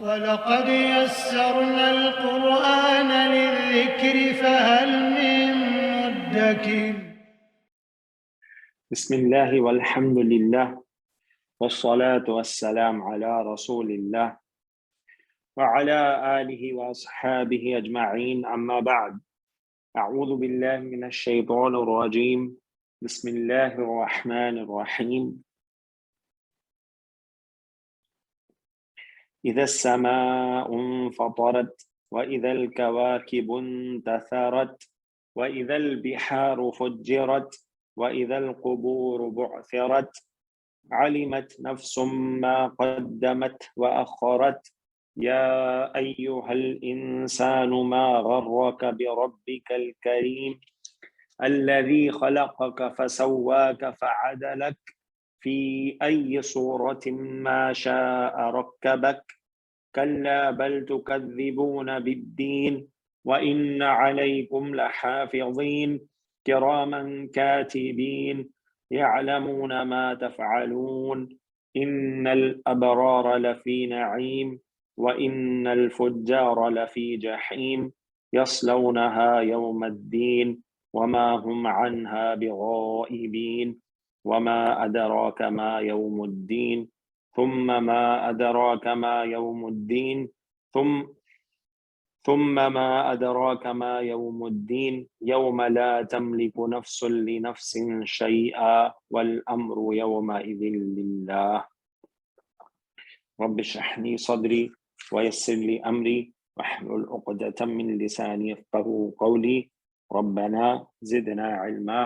وَلَقَدْ يَسَّرْنَا الْقُرْآنَ لِلذِّكْرِ فَهَلْ مِن مُّدَّكِرٍ. بسم الله والحمد لله والصلاة والسلام على رسول الله وعلى آله وأصحابه أجمعين، أما بعد. أعوذ بالله من الشيطان الرجيم. بسم الله الرحمن الرحيم. إذا السماء انفطرت وإذا الكواكب انتثرت وإذا البحار فجرت وإذا القبور بعثرت علمت نفس ما قدمت وأخرت يا أيها الإنسان ما غرك بربك الكريم الذي خلقك فسواك فعدلك في أي صورة ما شاء ركبك كلا بل تكذبون بالدين وإن عليكم لحافظين كراما كاتبين يعلمون ما تفعلون إن الأبرار لفي نعيم وإن الفجار لفي جحيم يصلونها يوم الدين وما هم عنها بغائبين وما أدراك ما يوم الدين ثم ما أدراك ما يوم الدين ثم ما أدراك ما يوم الدين يوم لا تملك نفس لنفس شيئا والأمر يومئذ لله رب اشرح لي صدري ويسر لي أمري واحلل عقدة من لساني يفقهوا قولي ربنا زدنا علما.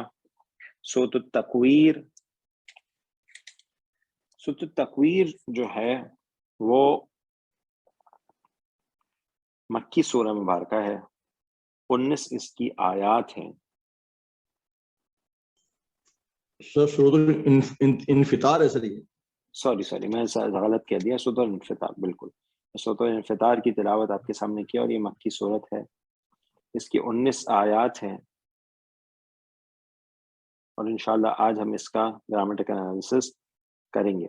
سورۃ التکویر سورۃ التکویر جو ہے وہ مکی سورہ مبارکہ ہے، 19 اس کی آیات ہیں۔ سورۃ الانفطار ہے سر، سوری میں غلط کہہ دیا، سورۃ الانفطار، بالکل سورۃ الانفطار کی تلاوت آپ کے سامنے کی اور یہ مکی سورت ہے، اس کی 19 آیات ہیں، اور انشاءاللہ آج ہم اس کا گرامیٹیکل انالیسس کریں گے۔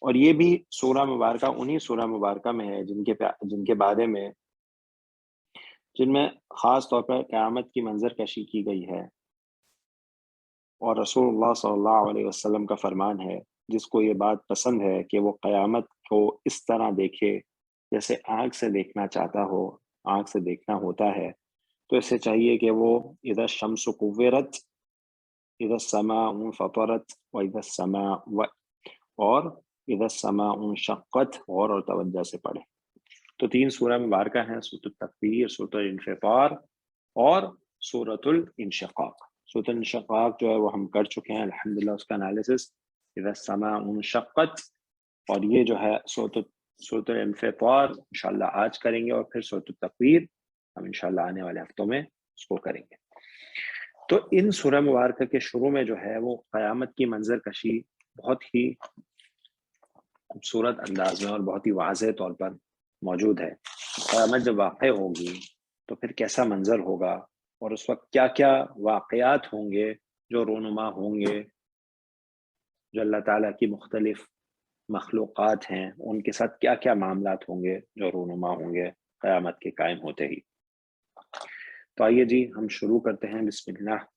اور یہ بھی سورہ مبارکہ انہی سورہ مبارکہ میں ہے جن کے بارے میں جن میں خاص طور پر قیامت کی منظر کشی کی گئی ہے، اور رسول اللہ صلی اللہ علیہ وسلم کا فرمان ہے جس کو یہ بات پسند ہے کہ وہ قیامت کو اس طرح دیکھے جیسے آنکھ سے دیکھنا چاہتا ہو، آنکھ سے دیکھنا ہوتا ہے، تو اسے چاہیے کہ وہ اذا الشمس کورت، اذا السماء انفطرت، واذا السماء اور اذا السماء انشقت، غور اور توجہ سے پڑھے۔ تو 3 سورہ مبارکہ ہیں، سورۃ التکویر، سورۃ الانفطار اور سورۃ الانشقاق۔ سورۃ الانشقاق جو ہے وہ ہم کر چکے ہیں الحمدللہ، اس کا انالیسس اذا السماء انشقت، اور یہ جو ہے سورۃ الانفطار انشاءاللہ آج کریں گے، اور پھر سورۃ التکویر ہم انشاءاللہ آنے والے ہفتوں میں اس کو کریں گے۔ تو ان سورہ مبارکہ کے شروع میں جو ہے وہ قیامت کی منظر کشی بہت ہی خوبصورت انداز میں اور بہت ہی واضح طور پر موجود ہے۔ قیامت جب واقع ہوگی تو پھر کیسا منظر ہوگا، اور اس وقت کیا کیا واقعات ہوں گے جو رونما ہوں گے، جو اللہ تعالیٰ کی مختلف مخلوقات ہیں ان کے ساتھ کیا کیا معاملات ہوں گے جو رونما ہوں گے قیامت کے قائم ہوتے ہی۔ تو آئیے جی ہم شروع کرتے ہیں، بسم اللہ۔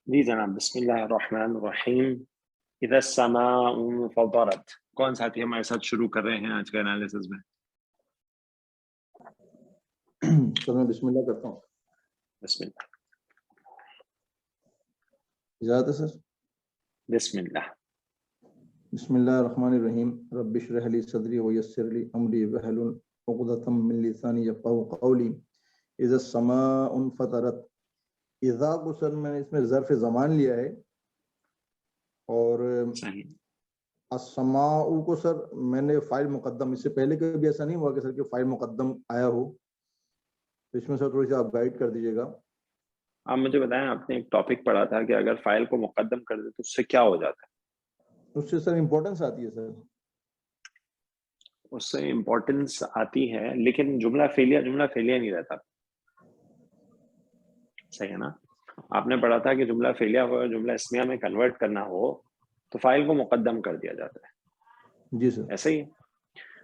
جی جناب، بسم اللہ الرحمن الرحیم. اذا السماء انفطرت. کون ساتھی ہمارے ساتھ شروع کر رہے ہیں آج کا انالیسس میں؟ سر میں بسم اللہ کرتا ہوں. بسم اللہ. اجازت ہے سر؟ بسم اللہ. بسم اللہ الرحمن الرحیم. رب اشرح لی صدری ویسر لی امری واحلل عقدۃ من لسانی یفقهوا قولی. اذا السماء انفطرت. اذا کو سر میں نے اس میں ظرف زمان لیا ہے، اور صحیح. السماء کو سر میں نے فاعل مقدم، اس سے پہلے کبھی ایسا نہیں ہوا کہ سر کہ فاعل مقدم آیا ہو، تو اس میں سر تھوڑی سی آپ گائیڈ کر دیجیے گا. آپ مجھے بتائیں، آپ نے ایک ٹاپک پڑھا تھا کہ اگر فائل کو مقدم کر دے تو اس سے کیا ہو جاتا ہے؟ اس سے سر امپورٹنس آتی ہے سر. اس سے امپورٹنس آتی ہے، لیکن جملہ فعلیہ نہیں رہتا. صحیح ہے نا؟ آپ نے پڑھا تھا کہ جملہ فعلیہ ہو، جملہ اسمیہ میں کنورٹ کرنا ہو تو فائل کو مقدم کر دیا جاتا ہے. جی سر. ایسا ہی ہے.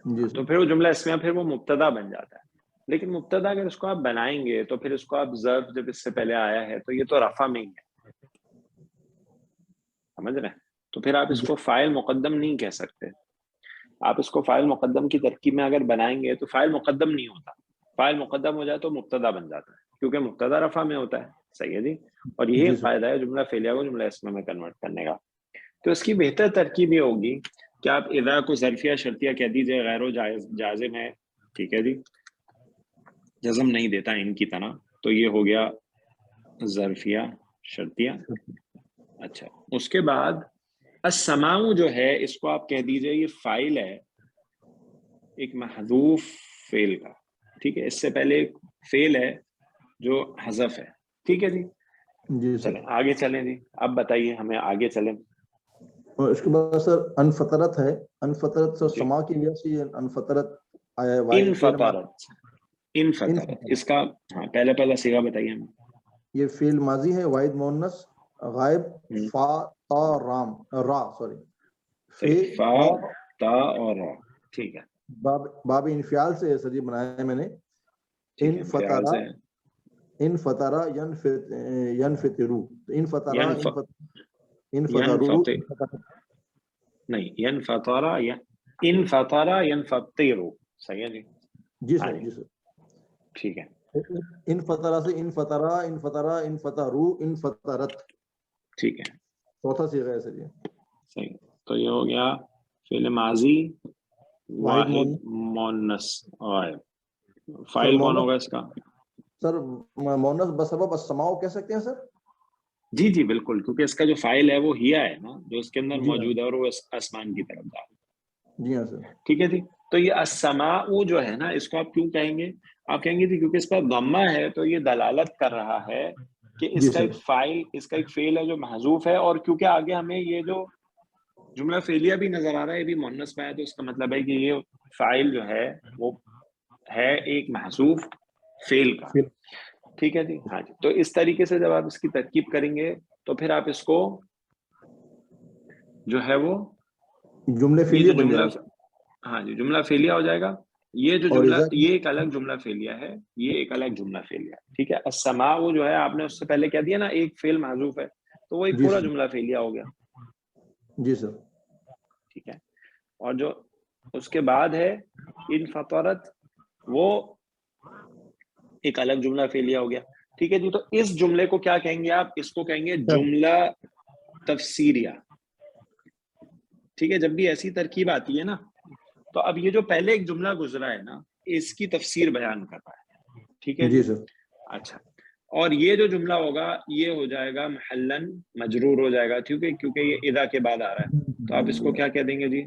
جی تو سر. پھر وہ جملہ اسمیہ پھر وہ مبتدا بن جاتا ہے. لیکن مبتدا اگر اس کو آپ بنائیں گے تو پھر اس کو آپ ظرف جب اس سے پہلے آیا ہے تو یہ تو رفع میں ہی ہے، سمجھ رہے ہیں؟ تو پھر آپ اس کو فائل مقدم نہیں کہہ سکتے. آپ اس کو فائل مقدم کی ترکیب میں اگر بنائیں گے تو فائل مقدم نہیں ہوتا. فائل مقدم ہو جائے تو مبتدا بن جاتا ہے، کیونکہ مبتدا رفع میں ہوتا ہے. صحیح ہے جی. اور یہی جی سر. فائدہ ہے جملہ فعلیہ کو جملہ اسمیہ میں کنورٹ کرنے کا. تو اس کی بہتر ترکیب یہ ہوگی کہ آپ اذا کو ظرفیہ شرطیہ کہہ دیجئے، غیر و جازم ہے، ٹھیک ہے جی، جزم نہیں دیتا ان کی طرح، تو یہ ہو گیا ظرفیہ شرطیہ. اچھا، اس کے بعد السماء جو ہے اس کو آپ کہہ دیجئے یہ فائل ہے ایک محذوف فعل کا. ٹھیک ہے، اس سے پہلے ایک فعل ہے جو حذف ہے. ٹھیک ہے جی. جی سر. چلیں آگے چلیں جی. اب بتائیے ہمیں، آگے چلیں. اور اس کے بعد سر انفطرت ہے. انفطرت سر جی. سما کی وجہ سے یہ انفطرت آیا ہے. واحد فعل انفطرت اس کا ہاں پہلا صیغہ بتائیے ہمیں. یہ فعل ماضی ہے، واحد مؤنث غائب، فا تا رام را سوری فا تا اور را. ٹھیک ہے. باب انفعال سے ہے سر، یہ بنایا ہے میں نے. انفطرا انفطرا ینفطرو. انفطرا انفطرو نہیں، ینفطرا ینفطرو. صحیح ہے جی. جی سر. جی سر. ٹھیک ہے. انفطرا سے انفطرا انفطرا انفطرو انفطرت. ٹھیک ہے. چوتھا صیغہ ہے سر یہ. صحیح. تو یہ ہو گیا فعل ماضی واحد مؤنث غائب. فاعل کون ہوگا اس کا؟ سر مؤنث بسبب السماء کہہ سکتے ہیں سر. جی جی بالکل، کیونکہ اس کا جو فاعل ہے وہ ہیا ہے نا، جو اس کے اندر جی ہاں. موجود ہے، اور وہ آسمان کی طرف جا. جی ہاں سر. ٹھیک ہے جی. تو یہ السماء جو ہے نا، اس کو آپ کیوں کہیں گے؟ آپ کہیں گے جی کیونکہ اس پر ضمہ ہے، تو یہ دلالت کر رہا ہے کہ اس کا ایک فاعل، اس کا ایک فعل ہے جو محذوف ہے. اور کیونکہ آگے ہمیں یہ جو جملہ فعلیہ بھی نظر آ رہا ہے، یہ بھی مؤنث میں ہے، تو اس کا مطلب ہے کہ یہ فاعل جو ہے وہ ہے ایک محذوف فعل کا. ٹھیک ہے جی. ہاں جی. تو اس طریقے سے جب آپ اس کی ترکیب کریں گے تو پھر آپ اس کو جو ہے وہ جملے فعلیہ بن جائے گا. ہاں جی، جملہ فعلیہ ہو جائے گا. یہ جو جملہ، یہ ایک الگ جملہ فعلیہ ہے، یہ ایک الگ جملہ فعلیہ ہے. ٹھیک ہے. السماء جو ہے آپ نے اس سے پہلے کہہ دیا نا ایک فعل محذوف ہے، تو وہ ایک پورا جملہ فعلیہ ہو گیا. جی سر. ٹھیک ہے. اور جو اس کے بعد ہے انفطرت، وہ ایک الگ جملہ فعلیہ ہو گیا. ٹھیک ہے جی. تو اس جملے کو کیا کہیں گے آپ؟ اس کو کہیں گے جملہ تفسیریہ. ٹھیک ہے. جب بھی ایسی ترکیب آتی ہے نا، تو اب یہ جو پہلے ایک جملہ گزرا ہے نا، اس کی تفسیر بیان کرتا ہے. ٹھیک ہے جی سر. اچھا. اور یہ جو جملہ ہوگا یہ ہو جائے گا محلن مجرور ہو جائے گا، کیونکہ یہ اذا کے بعد آ رہا ہے. تو آپ اس کو کیا کہہ دیں گے جی؟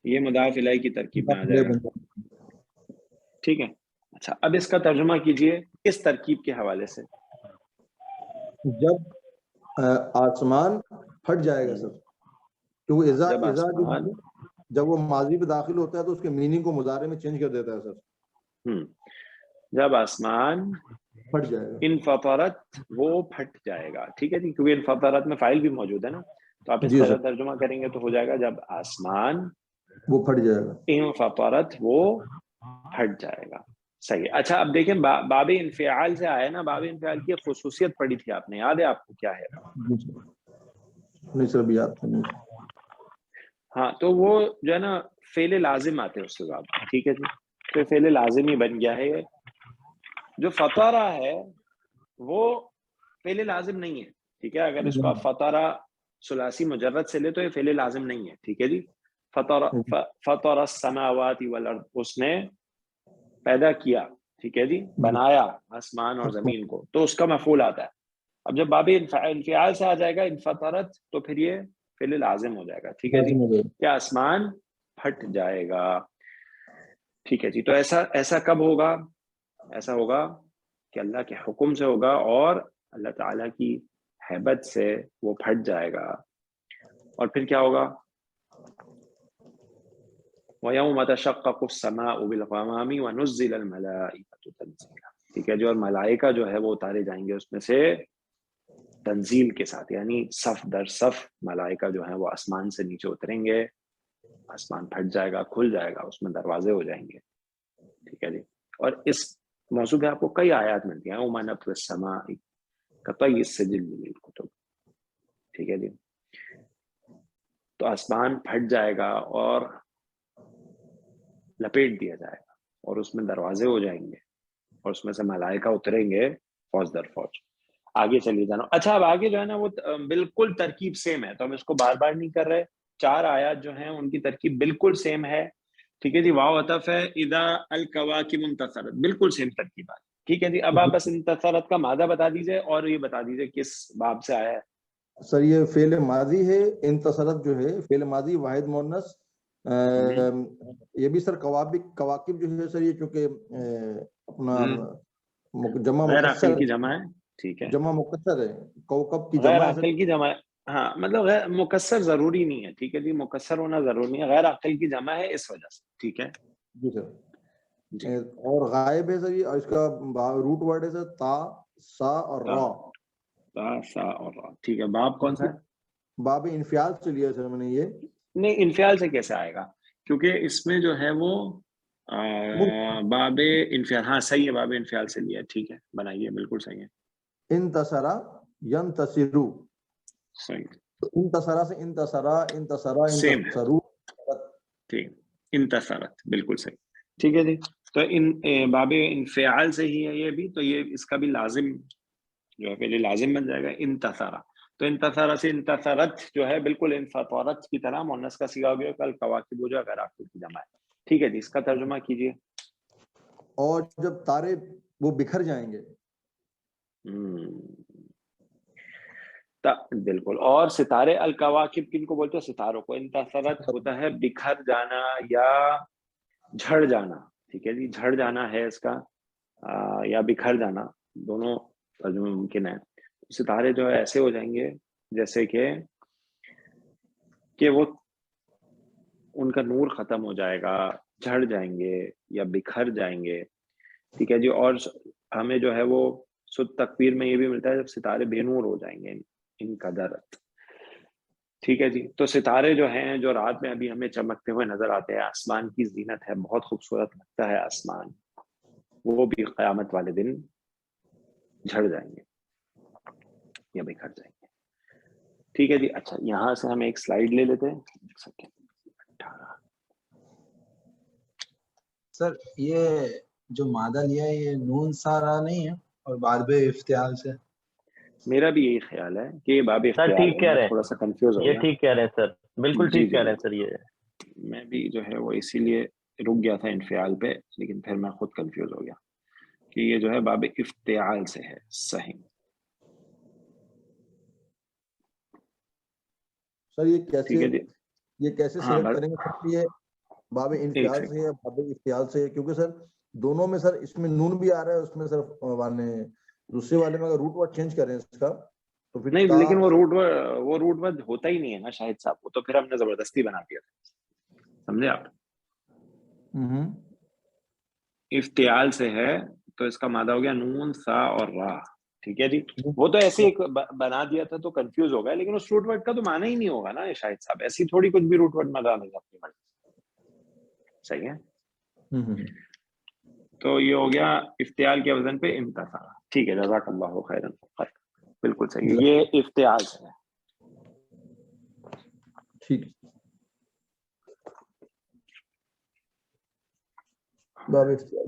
یہ مضاف الیہ کی ترکیب میں آ جائے گا. ٹھیک ہے. اچھا، اب اس کا ترجمہ کیجئے اس ترکیب کے حوالے سے. جب آسمان پھٹ جائے گا سر، کیونکہ اذا جب وہ ماضی پہ داخل ہوتا ہے تو اس کے میننگ کو مضارع میں چینج کر دیتا ہے سر. جب آسمان پھٹ جائے گا، انفطرت، وہ پھٹ جائے گا. ٹھیک ہے جی. کیونکہ انفطرت میں فاعل بھی موجود ہے نا، تو آپ اس طرح ترجمہ کریں گے تو ہو جائے گا جب آسمان وہ پھٹ جائے گا، انفطرت وہ پھٹ جائے گا. صحیح ہے. اچھا اب دیکھیں باب انفعال سے آیا نا, باب انفعال کی خصوصیت پڑھی تھی آپ نے, یاد ہے آپ کو کیا ہے؟ نہیں سر ابھی یاد نہیں. ہاں تو وہ جو ہے نا فعل لازم آتے ہیں اس کے بعد, ٹھیک ہے جی, تو فعل لازم ہی بن گیا ہے. جو فطرہ ہے وہ فعل لازم نہیں ہے, ٹھیک ہے, اگر اس کو آپ فطرہ ثلاثی مجرد سے لے تو یہ فعل لازم نہیں ہے, ٹھیک ہے جی. فطر السماوات والارض, اس نے پیدا کیا, ٹھیک ہے جی, بنایا آسمان اور زمین کو, تو اس کا مفعول آتا ہے. اب جب باب انفعال سے آ جائے گا انفطرت, تو پھر یہ فعل لازم ہو جائے گا, ٹھیک ہے جی, کیا آسمان پھٹ جائے گا, ٹھیک ہے جی. تو ایسا کب ہوگا؟ ایسا ہوگا کہ اللہ کے حکم سے ہوگا اور اللہ تعالیٰ کی ہیبت سے وہ پھٹ جائے گا. اور پھر کیا ہوگا؟ وَيَوْمَ تَشَقَّقُ السَّمَاءُ بِالْغَمَامِ وَنُزِّلَ الْمَلَائِكَةُ تَنزِيلًا, ٹھیک ہے جی, اور ملائکہ جو ہے وہ اتارے جائیں گے اس میں سے تنزیل کے ساتھ, یعنی صف در صف ملائکہ جو ہیں وہ آسمان سے نیچے اتریں گے, آسمان پھٹ جائے گا, کھل جائے گا, اس میں دروازے ہو جائیں گے, ٹھیک ہے جی. اور اس موضوع پہ آپ کو کئی آیات ملتی ہیں, وَمَا نَطْوِي السَّمَاءِ كَطَيِّ السِّجِلِّ لِلْكُتُبِ, ٹھیک ہے جی. تو آسمان پھٹ جائے گا اور لپیٹ دیا جائے گا, اور اس میں دروازے ہو جائیں گے, اور اس میں سے ملائکہ اتریں گے فوج در فوج. آگے چلیے جانا. اچھا اب آگے جو ہے نا وہ بالکل ترکیب سیم ہے, تو ہم اس کو بار بار نہیں کر رہے. 4 آیات جو ہیں ان کی ترکیب بالکل سیم ہے, ٹھیک ہے جی. واو عطف ہے, اذا الکواکب انتصرت, بالکل سیم ترکیب ہے, ٹھیک ہے جی. اب آپ بس انتصرت کا مادہ بتا دیجئے اور یہ بتا دیجئے کس باب سے آیا ہے. سر یہ فعل ماضی ہے, انتصرت جو ہے فعل ماضی واحد مؤنث. یہ بھی سر کواکب جو ہے سر, یہ چونکہ اپنا جمع غیر عاقل مکسر کی جمع ہے, ٹھیک ہے, جمع مکسر ہے, کوکب کی غیر جمع ہے سر. عاقل کی جمع ہے, ہاں مطلب غیر مکسر ضروری نہیں ہے, ٹھیک ہے جی, مکسر ہونا ضروری نہیں ہے, غیر عاقل کی جمع ہے اس وجہ سے, ٹھیک ہے جی سر. جی. اور غائب ہے سر, یہ اس کا روٹ ورڈ ہے سر تا, سا اور را. تا, سا اور را, ٹھیک ہے. باب کون سا ہے؟ باب انفعال سے لیا سر میں نے یہ. نہیں, انفعال سے کیسے آئے گا, کیونکہ اس میں جو ہے وہ باب انفعال, ہاں صحیح ہے, باب انفعال سے لیا, ٹھیک ہے, بنائیے, بالکل صحیح ہے. انتصرا ینتصرو, صحیح, انتصرا سے انتصرا سیم ہے, انتصرو, ٹھیک, انتصرت, بالکل صحیح, ٹھیک ہے جی. تو ان باب انفعال سے ہی ہے یہ بھی, تو یہ اس کا بھی لازم جو ہے پہلے لازم بن جائے گا انتصارا. تو انتصارا سے انتصرت جو ہے بالکل انفطرت کی طرح مؤنث کا صیغہ ہو گیا, کل کواکب ہو جائے غیر عاقل کی جمع ہے, ٹھیک ہے جی. اس کا ترجمہ کیجئے. اور جب تارے وہ بکھر جائیں گے. بالکل. اور ستارے الکواکب کن کو بولتے ہیں؟ ستاروں کو. انتصرت ہوتا ہے بکھر جانا یا جھڑ جانا, ٹھیک ہے جی, جھڑ جانا ہے اس کا, یا بکھر جانا, دونوں ترجمے ممکن ہے. ستارے جو ہے ایسے ہو جائیں گے جیسے کہ وہ ان کا نور ختم ہو جائے گا, جھڑ جائیں گے یا بکھر جائیں گے, ٹھیک ہے جی. اور ہمیں جو ہے وہ سود تکویر میں یہ بھی ملتا ہے جب ستارے بے نور ہو جائیں گے, ان کا درد, ٹھیک ہے جی. تو ستارے جو ہیں جو رات میں ابھی ہمیں چمکتے ہوئے نظر آتے ہیں, آسمان کی زینت ہے, بہت خوبصورت لگتا ہے آسمان, وہ بھی قیامت والے دن جھڑ جائیں گے یا بکھر جائیں گے, ٹھیک ہے جی. اچھا یہاں سے ہم ایک سلائیڈ لے لیتے ہیں. سر یہ جو مادہ لیا ہے یہ نون سارا نہیں ہے اور بعد میں افتعال سے؟ میرا بھی یہی خیال ہے کہ یہ باب اختیار ہے. ٹھیک کہہ رہے ہیں, تھوڑا سا کنفیوز ہو یہ گیا. ٹھیک کہہ رہے ہیں سر, بالکل ٹھیک کہہ رہے ہیں سر. یہ میں بھی جو ہے وہ اسی لیے رک گیا تھا انفعال پہ, لیکن پھر میں خود کنفیوز ہو گیا کہ یہ جو ہے باب افتعال سے ہے. صحیح سر یہ ٹھیک ہے جی. کیسے ہاں سلیکٹ کریں گے سر, یہ باب انفعال سے یا باب افتعال سے؟ کیونکہ سر دونوں میں سر اس میں نون بھی آ رہا ہے, اس میں سر دوسرے والے میں اگر روٹ ورڈ چینج کریں اس کا تو پھر نہیں, لیکن وہ روٹ ورڈ ہوتا ہی نہیں ہے نا شاہد صاحب, وہ تو پھر ہم نے زبردستی بنا دیا تھا, سمجھے آپ. افتعال سے ہے تو اس کا مادہ ہو گیا نون, سا اور را, ٹھیک ہے جی. وہ تو ایسے ایک بنا دیا تھا تو کنفیوز ہو گیا, لیکن اس روٹ ورڈ کا تو معنی ہی نہیں ہوگا نا شاہد صاحب, ایسی تھوڑی کچھ بھی روٹ ورڈ بنا دے اپنی مرضی. صحیح ہے. تو یہ ہو گیا افتعال کے وزن پہ امتثال. ٹھیک ہے، جزاک اللہ خیرا. بالکل صحیح، یہ افتعال ہے. ٹھیک. باب افتعال.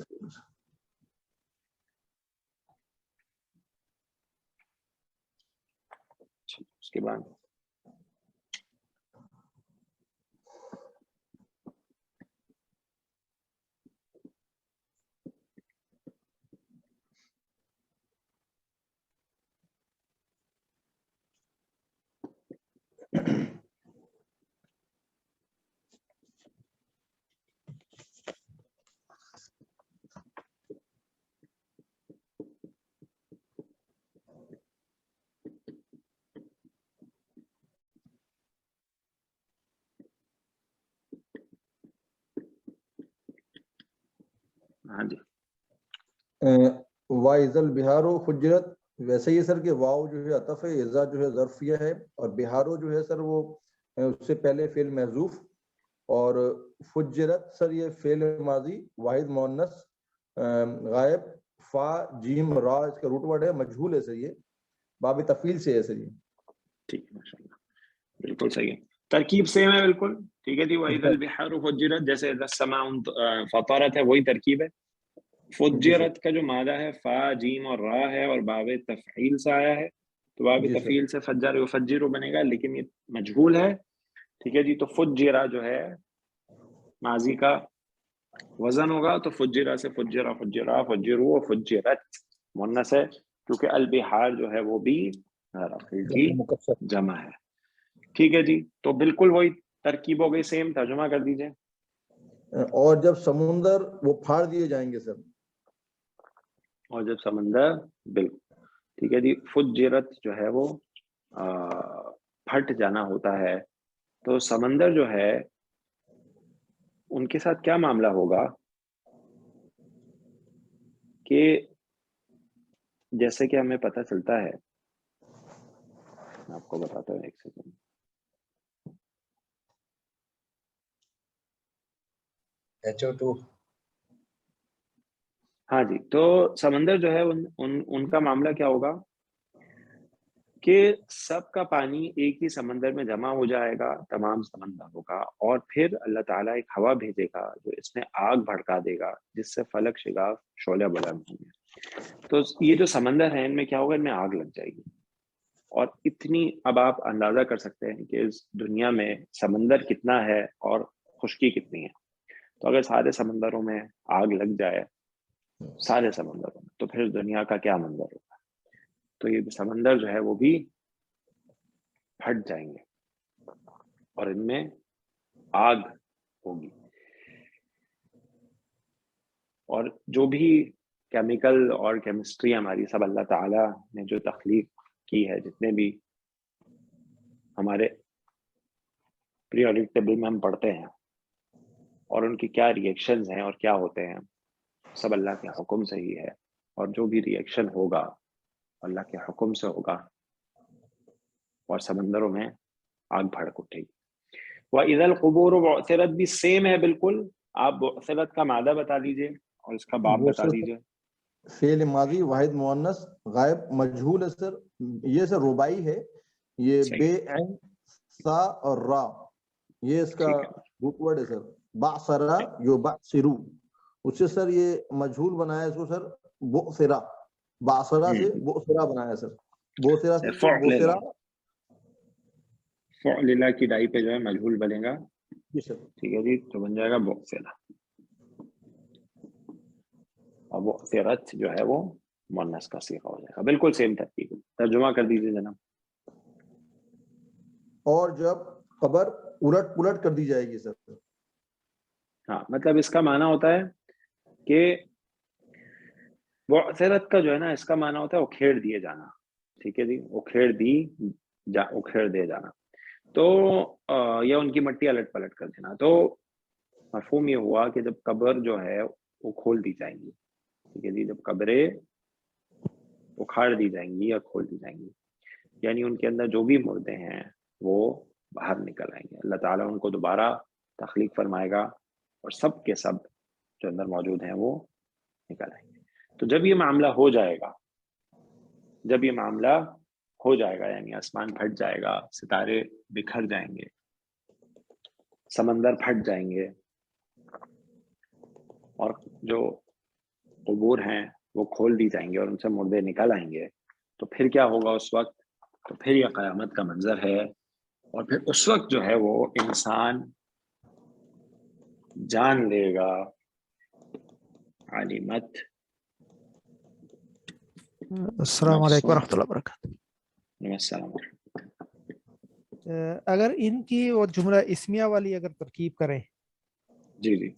اس کے بعد ہاں جی وَإِذَا الْبِحَارُ فُجِّرَتْ، ویسے ہی سر کہ واو جو ہے عطف ہے، اذا جو ہے ظرفیہ ہے، اور بہارو جو ہے سر وہ اس سے پہلے فعل محذوف، اور فجرت سر یہ فعل ماضی واحد مؤنث غائب، فا جیم را اس کا روٹ ورڈ ہے، مجہول ہے سر، یہ باب تفعیل سے ہے سر یہ. ٹھیک ہے، ماشاء اللہ بالکل صحیح ہے. ترکیب سیم ہے بالکل. ٹھیک ہے جی. وَإِذَا الْبِحَارُ فُجِّرَتْ، جیسے اذا السَّمَاءُ فَطَرَتْ ہے، وہی ترکیب ہے. فجرت کا جو مادہ ہے فا جیم اور را ہے، اور باب تفعیل سے آیا ہے، تو باب تفعیل سے فجر یفجر بنے گا، لیکن یہ مجہول ہے. ٹھیک ہے جی. تو فجرا جو ہے ماضی کا وزن ہوگا، تو فجرا سے فجرا، فجرا، فجرو، فجرت مؤنث ہے، کیونکہ البحار جو ہے وہ بھی رفیع کی جمع ہے. ٹھیک ہے جی. تو بالکل وہی ترکیب ہو گئی سیم. ترجمہ کر دیجئے. اور جب سمندر وہ پھاڑ دیے جائیں گے سر، اور جب سمندر، بالکل ٹھیک ہے جی. فجرت جو ہے وہ پھٹ جانا ہوتا ہے. تو سمندر جو ہے ان کے ساتھ کیا معاملہ ہوگا کہ جیسے کہ ہمیں پتہ چلتا ہے، میں آپ کو بتاتا ہوں، ایک سیکنڈ. HO2. ہاں جی. تو سمندر جو ہے ان کا معاملہ کیا ہوگا کہ سب کا پانی ایک ہی سمندر میں جمع ہو جائے گا، تمام سمندروں کا، اور پھر اللہ تعالیٰ ایک ہوا بھیجے گا جو اس میں آگ بھڑکا دے گا، جس سے فلک شگاف شعلہ بلند ہوں گے. تو یہ جو سمندر ہے ان میں کیا ہوگا، ان میں آگ لگ جائے گی. اور اتنی، اب آپ اندازہ کر سکتے ہیں کہ اس دنیا میں سمندر کتنا ہے اور خشکی کتنی ہے. تو اگر سارے سمندروں میں آگ لگ جائے، سارے سمندروں میں، تو پھر اس دنیا کا کیا منظر ہوگا. تو یہ سمندر جو ہے وہ بھی پھٹ جائیں گے اور ان میں آگ ہوگی. اور جو بھی کیمیکل اور کیمسٹری ہماری سب اللہ تعالیٰ نے جو تخلیق کی ہے، جتنے بھی ہمارے پیریوڈک ٹیبل میں ہم پڑھتے ہیں، اور ان کی کیا ری ایکشنز ہیں اور کیا ہوتے ہیں، سب اللہ کے حکم سے ہی ہے. اور جو بھی ری ایکشن ہوگا اللہ کے حکم سے ہوگا، اور سمندروں میں آگ بھڑک اٹھے گی. وَإِذَا الْقُبُورُ بُعْثِرَتْ بھی سیم ہے بالکل. آپ بعثرت کا مادہ بتا دیجئے اور اس کا باب بتا دیجئے. فعل ماضی واحد مؤنث غائب مجہول ہے سر. یہ سر رباعی ہے، یہ بے عین سا اور را، یہ اس کا روٹ ورڈ ہے سر. بعثرا جو بعثرو، اس سے سر یہ مجہول بنایا اس کو سر بعثرا. بعثرا سے بعثرا بنایا سر. بعثرا سے بعثرا. فعللہ کی ڈائی پہ جو ہے مجہول بنے گا. جی سر. ٹھیک ہے جی. تو بن جائے گا بعثرا، اور بعثرت جو ہے وہ مؤنث کا صیغہ ہو جائے گا. بالکل سیم ترکیب. ترجمہ کر دیجیے جناب. اور جب خبر الٹ پلٹ کر دی جائے گی سر. ہاں، مطلب اس کا معنی ہوتا ہے کہ بعثرت کا جو ہے نا، اس کا معنی ہوتا ہے اکھیڑ دیے جانا. ٹھیک ہے جی. اکھیڑ دے جانا. تو یا ان کی مٹی الٹ پلٹ کر دینا. تو مفہوم یہ ہوا کہ جب قبر جو ہے وہ کھول دی جائیں گی. ٹھیک ہے جی. جب قبریں اکھاڑ دی جائیں گی یا کھول دی جائیں گی، یعنی ان کے اندر جو بھی مردے ہیں وہ باہر نکل آئیں گے. اللہ تعالیٰ ان کو دوبارہ تخلیق فرمائے گا، اور سب کے سب جو اندر موجود ہیں وہ نکل آئیں گے. تو جب یہ معاملہ ہو جائے گا یعنی آسمان پھٹ جائے گا، ستارے بکھر جائیں گے، سمندر پھٹ جائیں گے، اور جو قبور ہیں وہ کھول دی جائیں گے اور ان سے مردے نکل آئیں گے، تو پھر کیا ہوگا اس وقت؟ تو پھر یہ قیامت کا منظر ہے. اور پھر اس وقت جو ہے وہ انسان جان لے گا علمت. السلام علیکم ورحمۃ اللہ وبرکاتہ. السلام. اگر ان کی وہ جملہ اسمیہ والی اگر ترکیب کریں، جی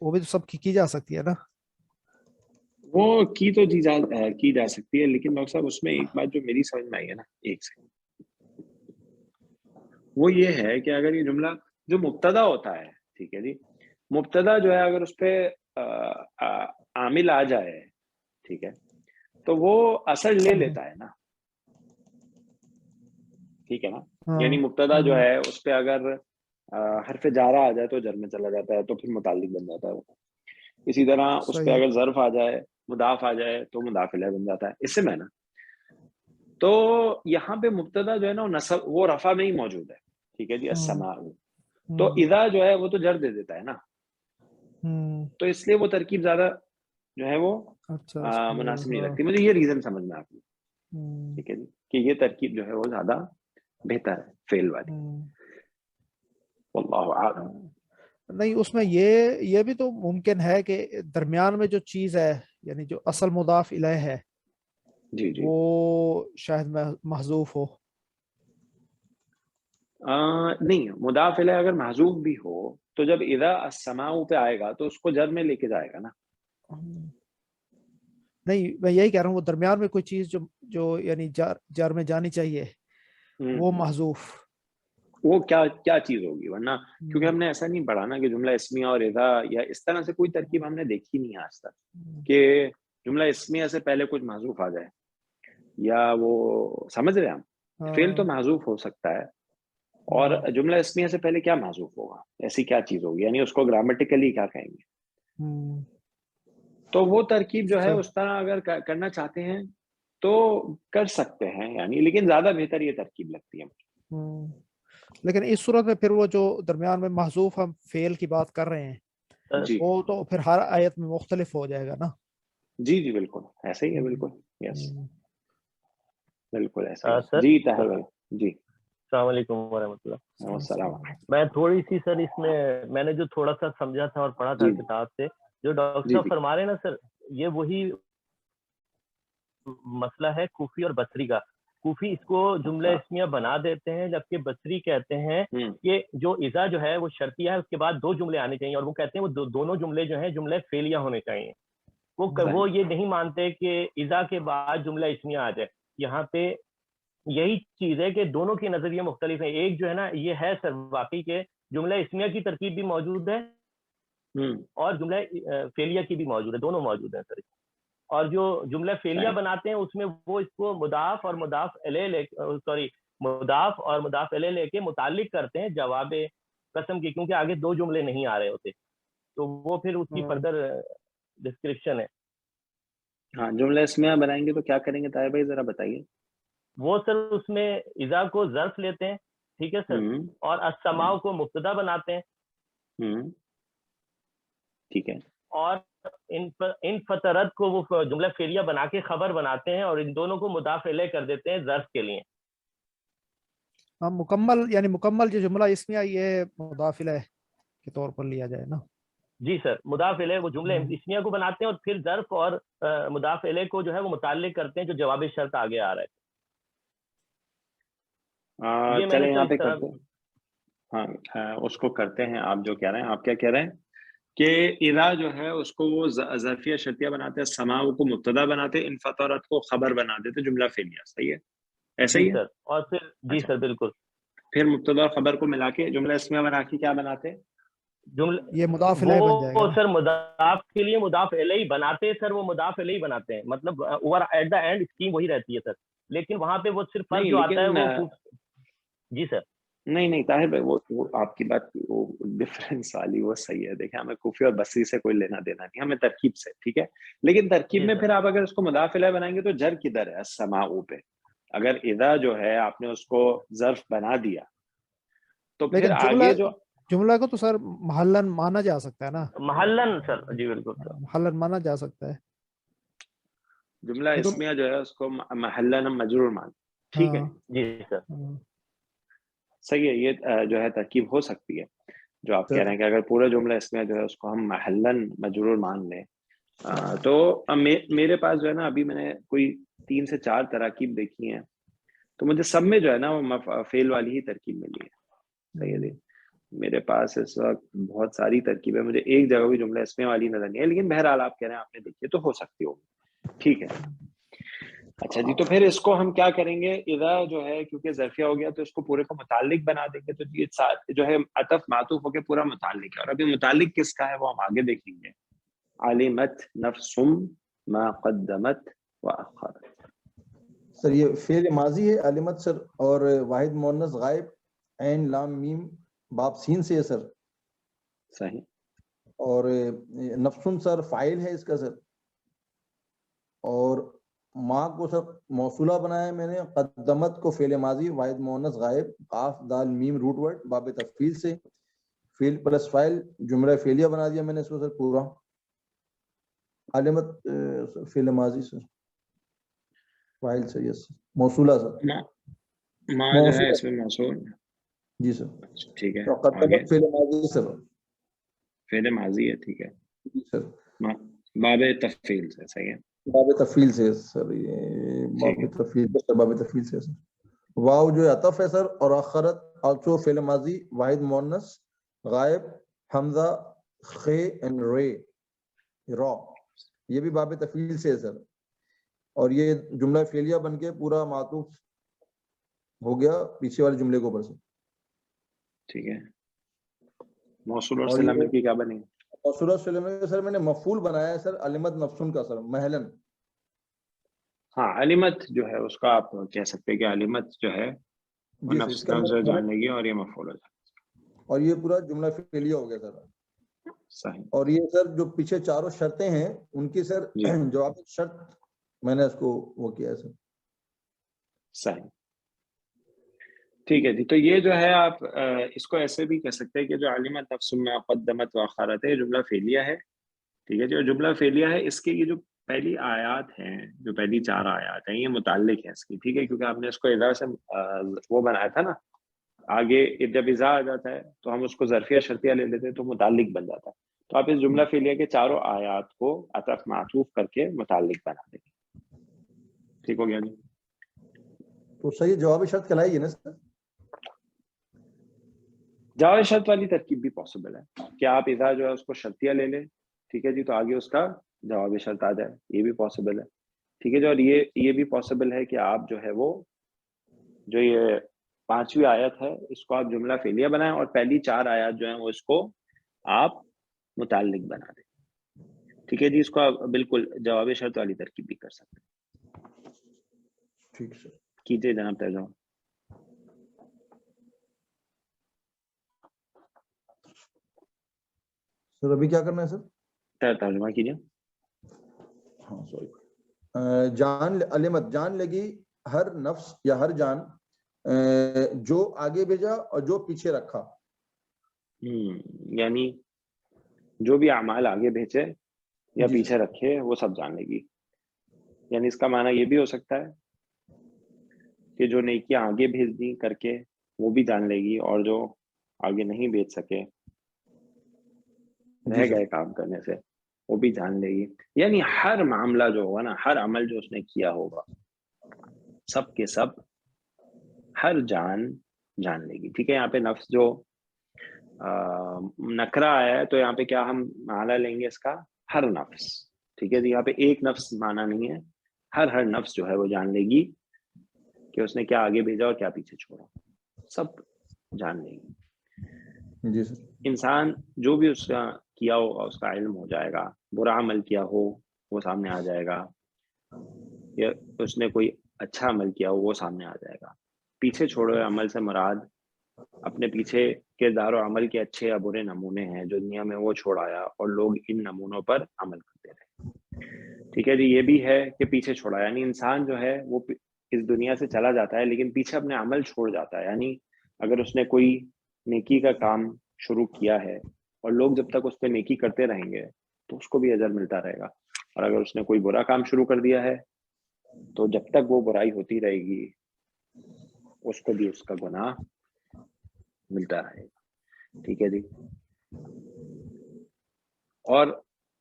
وہ بھی تو سب کی جا سکتی ہے نا؟ وہ کی تو کی جا سکتی ہے، لیکن ڈاکٹر صاحب اس میں ایک بات جو میری سمجھ میں آئی ہے نا، ایک سیکنڈ، وہ یہ ہے کہ اگر یہ جملہ جو مبتدا ہوتا ہے، ٹھیک ہے جی، مبتدا جو ہے اگر اس پہ عامل آ جائے، ٹھیک ہے، تو وہ اثر لے لیتا ہے نا، ٹھیک ہے نا. یعنی مبتدا جو ہے اس پہ اگر حرف جارہ آ جائے تو جر میں چلا جاتا ہے، تو پھر متعلق بن جاتا ہے وہ. اسی طرح اس پہ اگر ظرف آ جائے، مضاف آ جائے تو مضاف الیہ بن جاتا ہے. اس سے میں نا، تو یہاں پہ مبتدا جو ہے نا وہ رفع میں ہی موجود ہے، ٹھیک ہے جی، السماء. تو اذا جو ہے وہ تو جر دے دیتا ہے نا، تو اس لیے وہ ترکیب زیادہ جو ہے وہ مناسب نہیں لگتی مجھے. یہ ریزن سمجھ میں آپ کو، ٹھیک ہے جی، کہ یہ ترکیب جو ہے وہ زیادہ بہتر ہے فعل والی. واللہ اعلم. نہیں، اس میں یہ بھی تو ممکن ہے کہ درمیان میں جو چیز ہے، یعنی جو اصل مضاف الیہ ہے، جی وہ شاید محذوف ہو. نہیں، مضاف الیہ اگر محذوف بھی ہو تو جب اذا السماء پہ آئے گا تو اس کو جر میں لے کے جائے گا نا. نہیں، میں یہی کہہ رہا ہوں، وہ درمیان میں کوئی چیز جو یعنی جر میں جانی چاہیے، وہ محذوف، وہ کیا چیز ہوگی؟ ورنہ کیونکہ ہم نے ایسا نہیں پڑھا نا کہ جملہ اسمیہ اور اذا یا اس طرح سے کوئی ترکیب ہم نے دیکھی نہیں آج تک کہ جملہ اسمیہ سے پہلے کچھ محذوف آ جائے، یا وہ سمجھ رہے ہیں ہم، فعل تو محذوف ہو سکتا ہے، اور جملہ اسمیہ سے پہلے کیا محذوف ہوگا؟ ایسی کیا چیز ہوگی؟ یعنی اس کو گرامٹیکلی کیا کہیں گے؟ تو وہ ترکیب جو ہے اس طرح اگر کرنا چاہتے ہیں تو کر سکتے ہیں یعنی، لیکن زیادہ بہتر یہ ترکیب لگتی ہے. لیکن اس صورت میں پھر وہ جو درمیان میں محذوف ہم فعل کی بات کر رہے ہیں، جی وہ تو پھر ہر آیت میں مختلف ہو جائے گا نا. جی بالکل ایسا ہی ہے، بالکل یس، بالکل ایسا ہی. سر جی طاہر بھائی. جی السلام علیکم ورحمۃ اللہ. السلام. میں تھوڑی سی سر اس میں نے جو تھوڑا سا سمجھا تھا اور پڑھا تھا کتاب سے، جو ڈاکٹر صاحب فرما رہے ہیں نا سر، یہ وہی مسئلہ ہے کوفی اور بصری کا. کوفی اس کو جملہ اسمیہ بنا دیتے ہیں، جبکہ بصری کہتے ہیں کہ جو اذا جو ہے وہ شرطیہ ہے، اس کے بعد دو جملے آنے چاہیے، اور وہ کہتے ہیں وہ دونوں جملے جو ہیں جملے فعلیہ ہونے چاہیے. وہ یہ نہیں مانتے کہ اذا کے بعد جملہ اسمیہ آ جائے. یہاں پہ یہی چیز ہے کہ دونوں کے نظریے مختلف ہیں. ایک جو ہے نا یہ ہے سر واقعی کہ جملہ اسمیہ کی ترکیب بھی موجود ہے اور جملہ فعلیہ کی بھی موجود ہے، دونوں موجود ہیں سر. اور جو جملہ فعلیہ بناتے ہیں اس میں وہ اس کو مضاف اور مضاف الیہ لے کے متعلق کرتے ہیں جواب قسم کی، کیونکہ آگے دو جملے نہیں آ رہے ہوتے، تو وہ پھر اس کی فردر ڈسکرپشن ہے. ہاں، جملہ اسمیہ بنائیں گے تو کیا کریں گے طاہر بھائی ذرا بتائیے. وہ سر اس میں اذا کو ظرف لیتے ہیں، ٹھیک ہے سر، اور السماء کو مبتدا بناتے ہیں، ٹھیک ہے، اور ان فطرت کو وہ جملہ فعلیہ بنا کے خبر بناتے ہیں، اور ان دونوں کو مضاف الیہ کر دیتے ہیں ظرف کے لیے. مکمل جو جملہ اسمیہ یہ مضاف الیہ کے طور پر لیا جائے نا. جی سر، مضاف الیہ وہ جملہ اسمیہ کو بناتے ہیں اور پھر ظرف اور مضاف الیہ کو جو ہے وہ متعلق کرتے ہیں جو جواب شرط آگے آ رہا ہے. چلیں یہاں پہ کرتے ہیں. ہاں اس کو کرتے ہیں. آپ جو کہہ رہے ہیں، آپ کیا کہہ رہے ہیں کہ اذا جو ہے اس کو وہ ظرفیہ شرطیہ بناتے ہیں، سماء کو مبتدا بناتے ہیں، انفطرت کو خبر بنا دیتے جملہ فعلیہ. صحیح ہے، ایسا ہی ہے سر. اور پھر جی سر بالکل، پھر مبتدا اور خبر کو ملا کے جملہ اسمیہ بنا کے کیا بناتے ہیں؟ یہ مضاف الیہ بن جائے گا سر. مضاف کے لیے مضاف الیہ بناتے سر، وہ مضاف الیہ بناتے ہیں، مطلب over at the end scheme وہی رہتی ہے سر. لیکن وہاں پہ وہ صرف فرق جو آتا ہے وہ جی سر نہیں طاہر بھائی، وہ آپ کی بات، وہ ڈفرینس والی وہ صحیح ہے. دیکھیں ہمیں کوفی اور بصری سے کوئی لینا دینا نہیں، ہمیں ترکیب سے، ٹھیک ہے. لیکن ترکیب میں پھر آپ اگر اس کو مضاف الیہ بنائیں گے تو جر کدھر ہے؟ السماء پہ. اگر اذا جو ہے آپ نے اس کو ظرف بنا دیا تو پھر لیکن آگے جو جملہ کو تو سر محلن مانا جا سکتا ہے نا. محلن سر، جی بالکل سر، محلن مانا جا سکتا ہے. جملہ اسمیہ جو ہے اس کو محلن مجرور مان، ٹھیک ہے. جی سر، صحیح ہے. یہ جو ہے ترکیب ہو سکتی ہے جو آپ کہہ رہے ہیں کہ اگر پورا جملہ اسمیہ جو ہے اس کو ہم محلن مجرور مان لیں. تو میرے پاس جو ہے نا، ابھی میں نے کوئی 3 سے 4 تراکیب دیکھی ہیں، تو مجھے سب میں جو ہے نا وہ فعل والی ہی ترکیب ملی ہے. صحیح ہے جی. میرے پاس اس وقت بہت ساری ترکیبیں، مجھے ایک جگہ بھی جملہ اسمیہ والی نظر نہیں ہے، لیکن بہرحال آپ کہہ رہے ہیں آپ نے دیکھی تو ہو سکتی ہوگی. ٹھیک ہے. اچھا جی، تو پھر اس کو ہم کیا کریں گے؟ اذا جو ہے کیونکہ ظرفیہ ہو گیا تو اس کو پورے کو متعلق بنا دیں گے. تو یہ جو ہے عطف معطوف ہو کے پورا متعلق ہے. اور ابھی متعلق کس کا ہے وہ ہم آگے دیکھیں گے. علمت نفس ما قدمت واخرت. سر یہ فعل ماضی ہے علمت سر، اور واحد مؤنث غائب عین لام میم باب سین سے ہے سر. صحیح. اور نفسن سر فاعل ہے اس کا سر. اور ماں کو سر موصولہ بنایا ہے میں نے. قدمت کو فعل ماضی واحد مؤنث غائب قاف دال میم روٹ ورڈ باب تفعیل سے فعل پلس فاعل جملہ فعلیہ بنا دیا میں نے اس کو سر پورا. علمت فعل ماضی سر فاعل سے، یس موصولہ سر. ماں جو ہے اس میں موصول. جی سر. ٹھیک ہے. قدمت فعل ماضی سر، فعل ماضی ہے. ٹھیک ہے جی سر. باب تفعیل سے. صحیح ہے. باب تفعیل سے سر، یہ باب تفعیل سے سر. واو جو عطف ہے سر، اور آخرت آلسو فعل ماضی واحد مؤنث غائب حمزہ خ اینڈ رے را، یہ بھی باب تفعیل سے ہے سر. اور یہ جملہ فعلیہ بن کے پورا معطوف ہو گیا پیچھے والے جملے کے اوپر سے. ٹھیک ہے. موصول اور صلہ مل کے کیا بنے گا؟ موصول اور صلہ مل کے سر میں نے مفعول بنایا ہے سر علمت نفسن کا سر محلن. ہاں علمت جو ہے اس کا آپ کہہ سکتے ہیں کہ علمت جو ہے وہ نفس نفس جاننے گی اور یہ مفعول ہے. اور یہ پورا جملہ فعلیہ ہو گیا سر. صحیح. اور یہ سر جو پیچھے چاروں شرطیں ہیں ان کی سر جواب شرط میں نے اس کو وہ کیا ہے سر. صحیح. ٹھیک ہے جی. تو یہ جو ہے آپ اس کو ایسے بھی کہہ سکتے ہیں کہ جو علمت نفس ما قدمت واخرت ہے جملہ فعلیہ ہے. ٹھیک ہے جی. اور جملہ فعلیہ ہے اس کے یہ جو پہلی آیات ہیں، جو پہلی 4 آیات ہیں، یہ متعلق ہیں اس کی. ٹھیک ہے. کیونکہ آپ نے اس کو اذا سے وہ بنایا تھا نا، آگے جب اذا آ جاتا ہے تو ہم اس کو ظرفیہ شرطیہ لے لیتے ہیں تو متعلق بن جاتا ہے. تو آپ اس جملہ فعلیہ کے 4 آیات کو عطف معطوف کر کے متعلق بنا دیں گے. ٹھیک ہو گیا جی. تو صحیح جواب شرط کہلائے گی نا سر. جواب شرط والی ترکیب بھی پاسبل ہے کہ آپ اذا جو ہے اس کو شرطیہ لے لیں. ٹھیک ہے جی. تو آگے اس کا جواب شرط آ جائے، یہ بھی پاسبل ہے. ٹھیک ہے جی. اور یہ بھی پاسبل ہے کہ آپ جو ہے وہ جو یہ 5ویں آیت ہے اس کو آپ جملہ فعلیہ بنائیں اور پہلی 4 آیات جو ہیں وہ اس کو آپ متعلق بنا دیں. ٹھیک ہے جی. اس کو آپ بالکل جواب شرط والی ترکیب بھی کر سکتے ہیں. ٹھیک سر. کیجیے جناب ترجمہ. سر ابھی کیا کرنا ہے سر؟ ترجمہ کیجیے. ہاں سوری. جان علمت جان لگی ہر نفس یا ہر جان جو آگے بھیجا اور جو پیچھے رکھا. یعنی جو بھی اعمال آگے بھیجے یا پیچھے رکھے وہ سب جان لے گی. یعنی اس کا معنی یہ بھی ہو سکتا ہے کہ جو نیکیاں آگے بھیج دی کر کے وہ بھی جان لے گی، اور جو آگے نہیں بھیج سکے رہ گئے کام کرنے سے وہ بھی جان لے گی. یعنی ہر معاملہ جو ہوگا نا، ہر عمل جو اس نے کیا ہوگا، سب کے سب ہر جان جان لے گی. ٹھیک ہے. یہاں پہ نفس جو نکرہ آیا ہے تو یہاں پہ کیا ہم معنی لیں گے اس کا؟ ہر نفس. ٹھیک ہے جی. یہاں پہ ایک نفس معنی نہیں ہے، ہر نفس جو ہے وہ جان لے گی کہ اس نے کیا آگے بھیجا اور کیا پیچھے چھوڑا، سب جان لے گی. جی سر. انسان جو بھی اس کا کیا ہوگا اس کا علم ہو جائے گا. برا عمل کیا ہو وہ سامنے آ جائے گا، یا اس نے کوئی اچھا عمل کیا ہو وہ سامنے آ جائے گا. پیچھے چھوڑے ہوئے عمل سے مراد اپنے پیچھے کردار و عمل کے اچھے یا برے نمونے ہیں جو دنیا میں وہ چھوڑ آیا اور لوگ ان نمونوں پر عمل کرتے رہے. ٹھیک ہے جی. یہ بھی ہے کہ پیچھے چھوڑا، یعنی انسان جو ہے وہ اس دنیا سے چلا جاتا ہے لیکن پیچھے اپنے عمل چھوڑ جاتا ہے. یعنی اگر اس نے کوئی نیکی کا کام شروع کیا ہے اور لوگ جب تک اس پہ نیکی کرتے رہیں گے تو اس کو بھی اجر ملتا رہے گا، اور اگر اس نے کوئی برا کام شروع کر دیا ہے تو جب تک وہ برائی ہوتی رہے گی اس کو بھی اس کا گناہ ملتا رہے گا. ٹھیک ہے جی. اور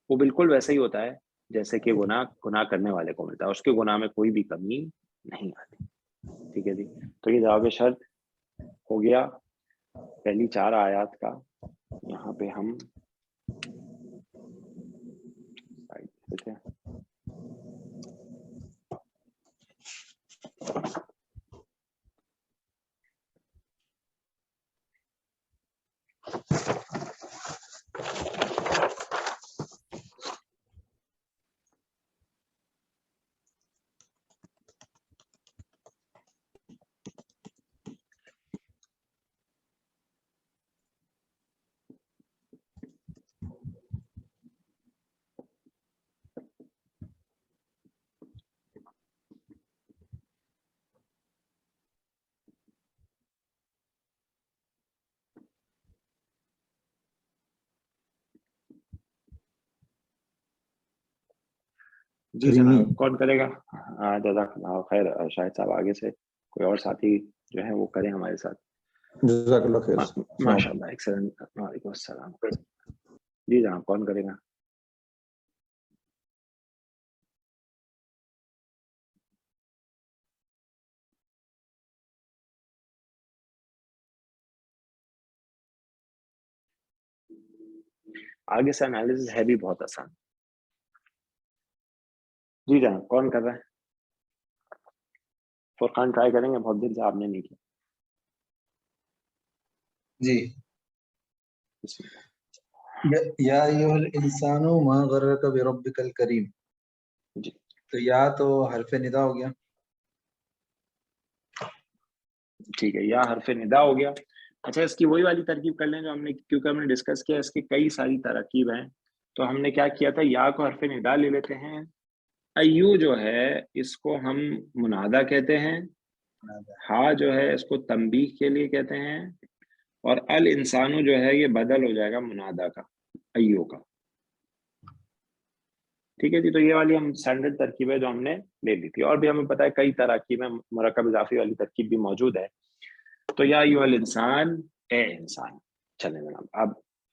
وہ بالکل ویسا ہی ہوتا ہے جیسے کہ گناہ کرنے والے کو ملتا ہے، اس کے گناہ میں کوئی بھی کمی نہیں آتی. ٹھیک ہے جی. تو یہ جواب شرط ہو گیا پہلی 4 آیات کا. یہاں پہ ہم جی جناب کون کرے گا؟ جزاک اللہ خیر. شاہد صاحب آگے سے کوئی اور ساتھی جو ہے وہ کریں ہمارے ساتھ. جزاک اللہ خیر. ماشاء اللہ. ایکسلنٹ. وعلیکم السلام. جی جناب کون کرے گا؟ آگے سے انالیسس ہے بھی بہت آسان. جی جناب کون کر رہا ہے؟ فرقان ٹرائی کریں گے، بہت دن سے آپ نے نہیں کیا. جی. یا ایھا الانسان ما غرک بربک الکریم. جی تو یا تو حرف ندا ہو گیا. ٹھیک ہے. یا حرف ندا ہو گیا. اچھا اس کی وہی والی ترکیب کر لیں جو ہم نے، کیونکہ ہم نے ڈسکس کیا اس کی کئی ساری ترکیب ہیں. تو ہم نے کیا کیا تھا، یا کو حرف ندا لے لیتے ہیں. ایو جو ہے اس کو ہم منادہ کہتے ہیں. ہا جو ہے اس کو تنبیہ کے لیے کہتے ہیں. اور الانسانو جو ہے یہ بدل ہو جائے گا منادہ کا، ایو کا. ٹھیک ہے جی. تو یہ والی ہم اسٹینڈرڈ ترکیب ہے جو ہم نے لے لی تھی. اور بھی ہمیں پتہ ہے کئی تراکیب میں مرکب اضافی والی ترکیب بھی موجود ہے. تو یا ایھا الانسان، اے انسان. چلیں جناب اب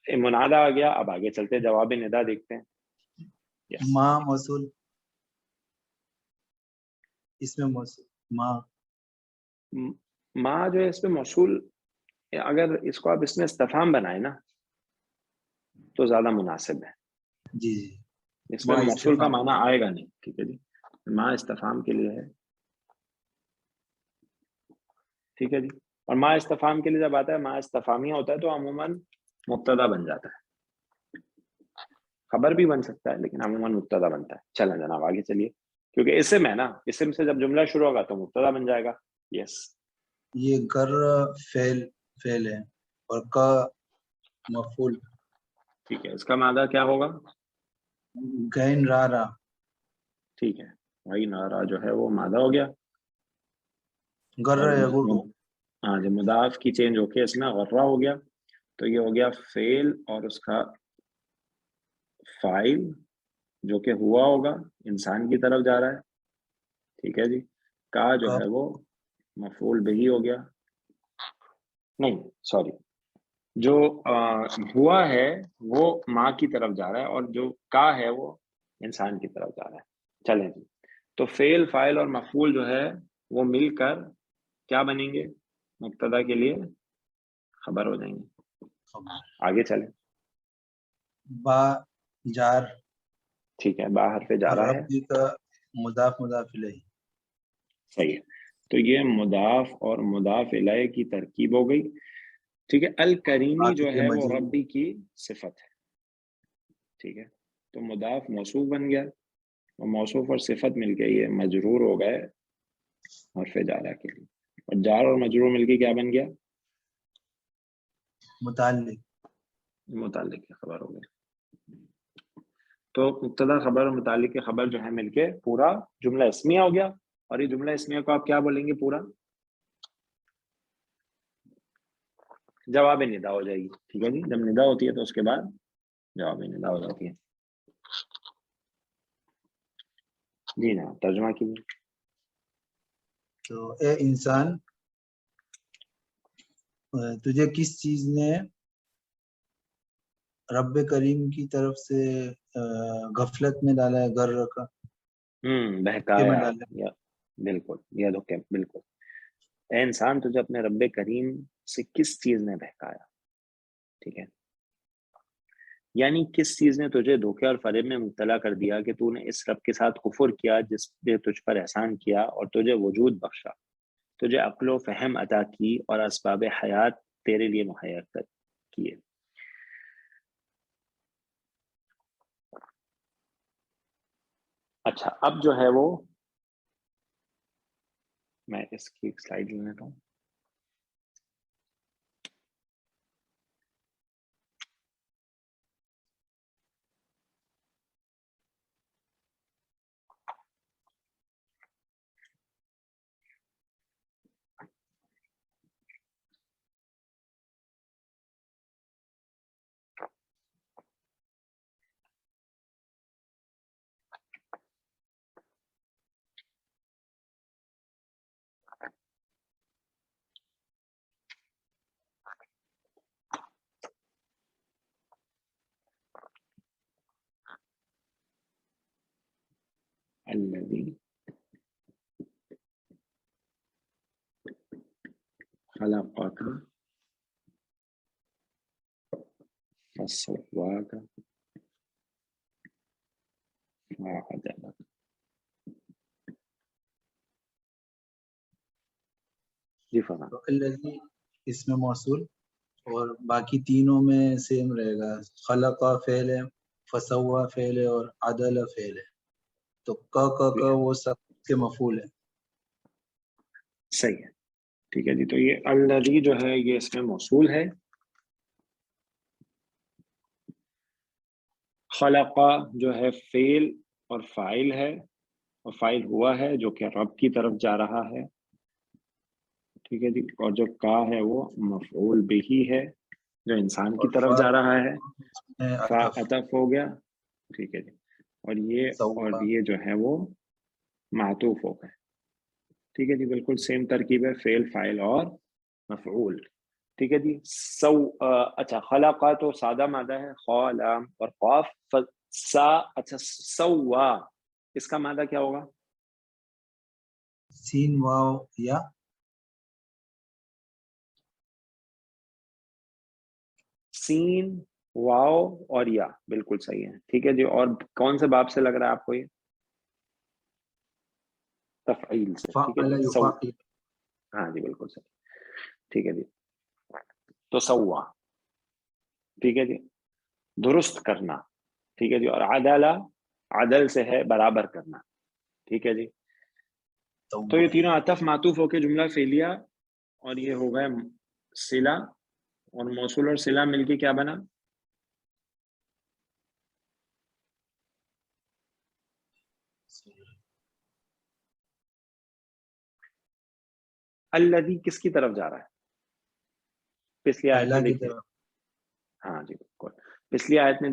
منادہ آ گیا. اب آگے چلتے جواب ندا دیکھتے ہیں. Yes. ما موصول، اس میں موصول ما جو ہے اس میں موصول، اگر اس کو آپ اس میں استفہام بنائے نا تو زیادہ مناسب ہے. جی جی. اس میں موصول کا معنی آئے گا نہیں. ٹھیک ہے جی. ما استفہام کے لیے ہے. ٹھیک ہے جی. اور ما استفہام کے لیے جب آتا ہے، ما استفہامیہ ہوتا ہے تو عموماً مبتدا بن جاتا ہے. خبر بھی بن سکتا ہے لیکن عموماً مبتدا بنتا ہے. چلیں جناب آگے چلیے، کیونکہ اسم ہے نا، اسم سے جب جملہ شروع ہوگا تو مبتدا بن جائے گا. یس. یہ گر فعل ہے اور کا مفعول. ٹھیک ہے. اس کا مادہ کیا ہوگا؟ گین را. ٹھیک ہے. وہی نارا جو ہے وہ مادہ ہو گیا. گر یغر. ہاں جو مضاف کی چینج ہو کے اس میں غرہ ہو گیا تو یہ ہو گیا فعل اور اس کا فاعل جو کہ ہوا ہوگا، انسان کی طرف جا رہا ہے. ٹھیک ہے جی. کا جو ہے وہ مفعول بہی ہو گیا. نہیں سوری، جو ہوا ہے وہ ماں کی طرف جا رہا ہے اور جو کا ہے وہ انسان کی طرف جا رہا ہے. چلیں جی. تو فعل فاعل اور مفعول جو ہے وہ مل کر کیا بنیں گے؟ مبتدا کے لیے خبر ہو جائیں گے. آگے چلیں. با جار. ٹھیک ہے. باہر پہ جا رہا ہے. ربی کا مضاف الیہ. صحیح ہے. تو یہ مضاف اور مضاف الیہ کی ترکیب ہو گئی. ٹھیک ہے. الکریمی جو ہے وہ ربی کی صفت ہے. ٹھیک ہے. تو مضاف موصوف بن گیا اور موصوف اور صفت مل کے یہ مجرور ہو گئے حرف جارہ کے لیے. اور جار اور مجرور مل کے کیا بن گیا؟ متعلق کی خبر ہو گئی. تو مبتدا خبر اور متعلق کی خبر جو ہے مل کے پورا جملہ اسمیہ ہو گیا. اور یہ جملہ اسمیہ کو آپ کیا بولیں گے؟ پورا جواب ندا ہو جائے گی. ٹھیک ہے جی، جب ندا ہوتی ہے تو اس کے بعد جواب ندا ہو جاتی ہے. جی نا، ترجمہ کیجیے. تو اے انسان، تجھے کس چیز نے رب کریم کی طرف سے غفلت میں ڈالا ہے، گر رکھا، بہکایا. بالکل، یہ دھوکے، بالکل. اے انسان، تجھے اپنے رب کریم سے کس چیز نے بہکایا. ٹھیک ہے، یعنی کس چیز نے تجھے دھوکے اور فریب میں مبتلا کر دیا کہ تو نے اس رب کے ساتھ کفر کیا جس نے تجھ پر احسان کیا اور تجھے وجود بخشا، تجھے عقل و فہم عطا کی اور اسباب حیات تیرے لیے مہیا کیے. اچھا، اب جو ہے وہ میں اس کی ایک سلائیڈ لے لیتا ہوں. الذی خلقک فسواک فعدلک. جی فرمان. تو الذی اس میں موصول اور باقی تینوں میں سیم رہے گا. خلقہ فعل ہے، فسوا فعل ہے اور عدل فعل ہے. تو کا وہ سب کے مفعول ہے. صحیح ہے. ٹھیک ہے جی، تو یہ الذی جو ہے یہ اس میں موصول ہے. خلقہ جو ہے فعل اور فاعل ہے، اور فاعل ہوا ہے جو کہ رب کی طرف جا رہا ہے. ٹھیک ہے جی، اور جو کا ہے وہ مفعول بہی ہے جو انسان کی طرف جا رہا ہے. فا عطف ہو گیا. ٹھیک ہے جی، اور یہ جو ہے وہ معطوف ہو گئے. ٹھیک ہے جی، بالکل سیم ترکیب ہے، فعل فاعل اور مفعول. ٹھیک ہے جی. اچھا، خلقہ تو سادہ مادہ ہے، خا لام اور قاف. سا، اچھا سوا، اس کا مادہ کیا ہوگا؟ سین واو یا. سین، واو اور یا، بالکل صحیح ہے. ٹھیک ہے جی، اور کون سے باب سے لگ رہا ہے آپ کو؟ یہ تفعیل سے. ٹھیک ہے جی، ہاں جی بالکل صحیح. ٹھیک ہے جی، تو سوا. ٹھیک ہے جی، درست کرنا. ٹھیک ہے جی، اور عدل سے ہے برابر کرنا. ٹھیک ہے جی، تو یہ تینوں عطف معطوف ہو کے جملہ فعلیہ، اور یہ ہو گئے صلہ، اور موصول اور صلہ مل کے کیا بنا؟ الذی کس کی طرف جا رہا ہے؟ پچھلی آیت میں دیکھیے. ہاں جی بالکل، پچھلی آیت میں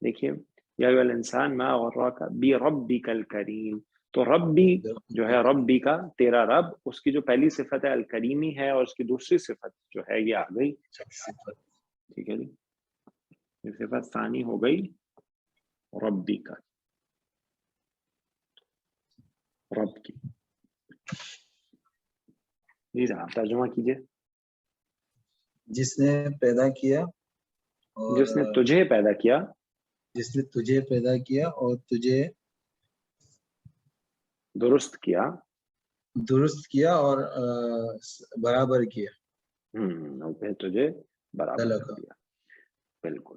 دیکھیے، یا ایھا الانسان ما غرک بربک الکریم. تو ربی جو ہے، ربی کا تیرا رب، اس کی جو پہلی صفت ہے الکریمی ہے، اور اس کی دوسری صفت جو ہے یہ آ گئی. ٹھیک ہے جی، یہ صفت ثانی ہو گئی ربی کا، رب کی. جی صاحب ترجمہ کیجئے. جس نے پیدا کیا، اور جس نے تجھے پیدا کیا، جس نے تجھے پیدا کیا اور تجھے درست کیا، اور برابر کیا. پھر تجھے برابر کر دیا. بالکل.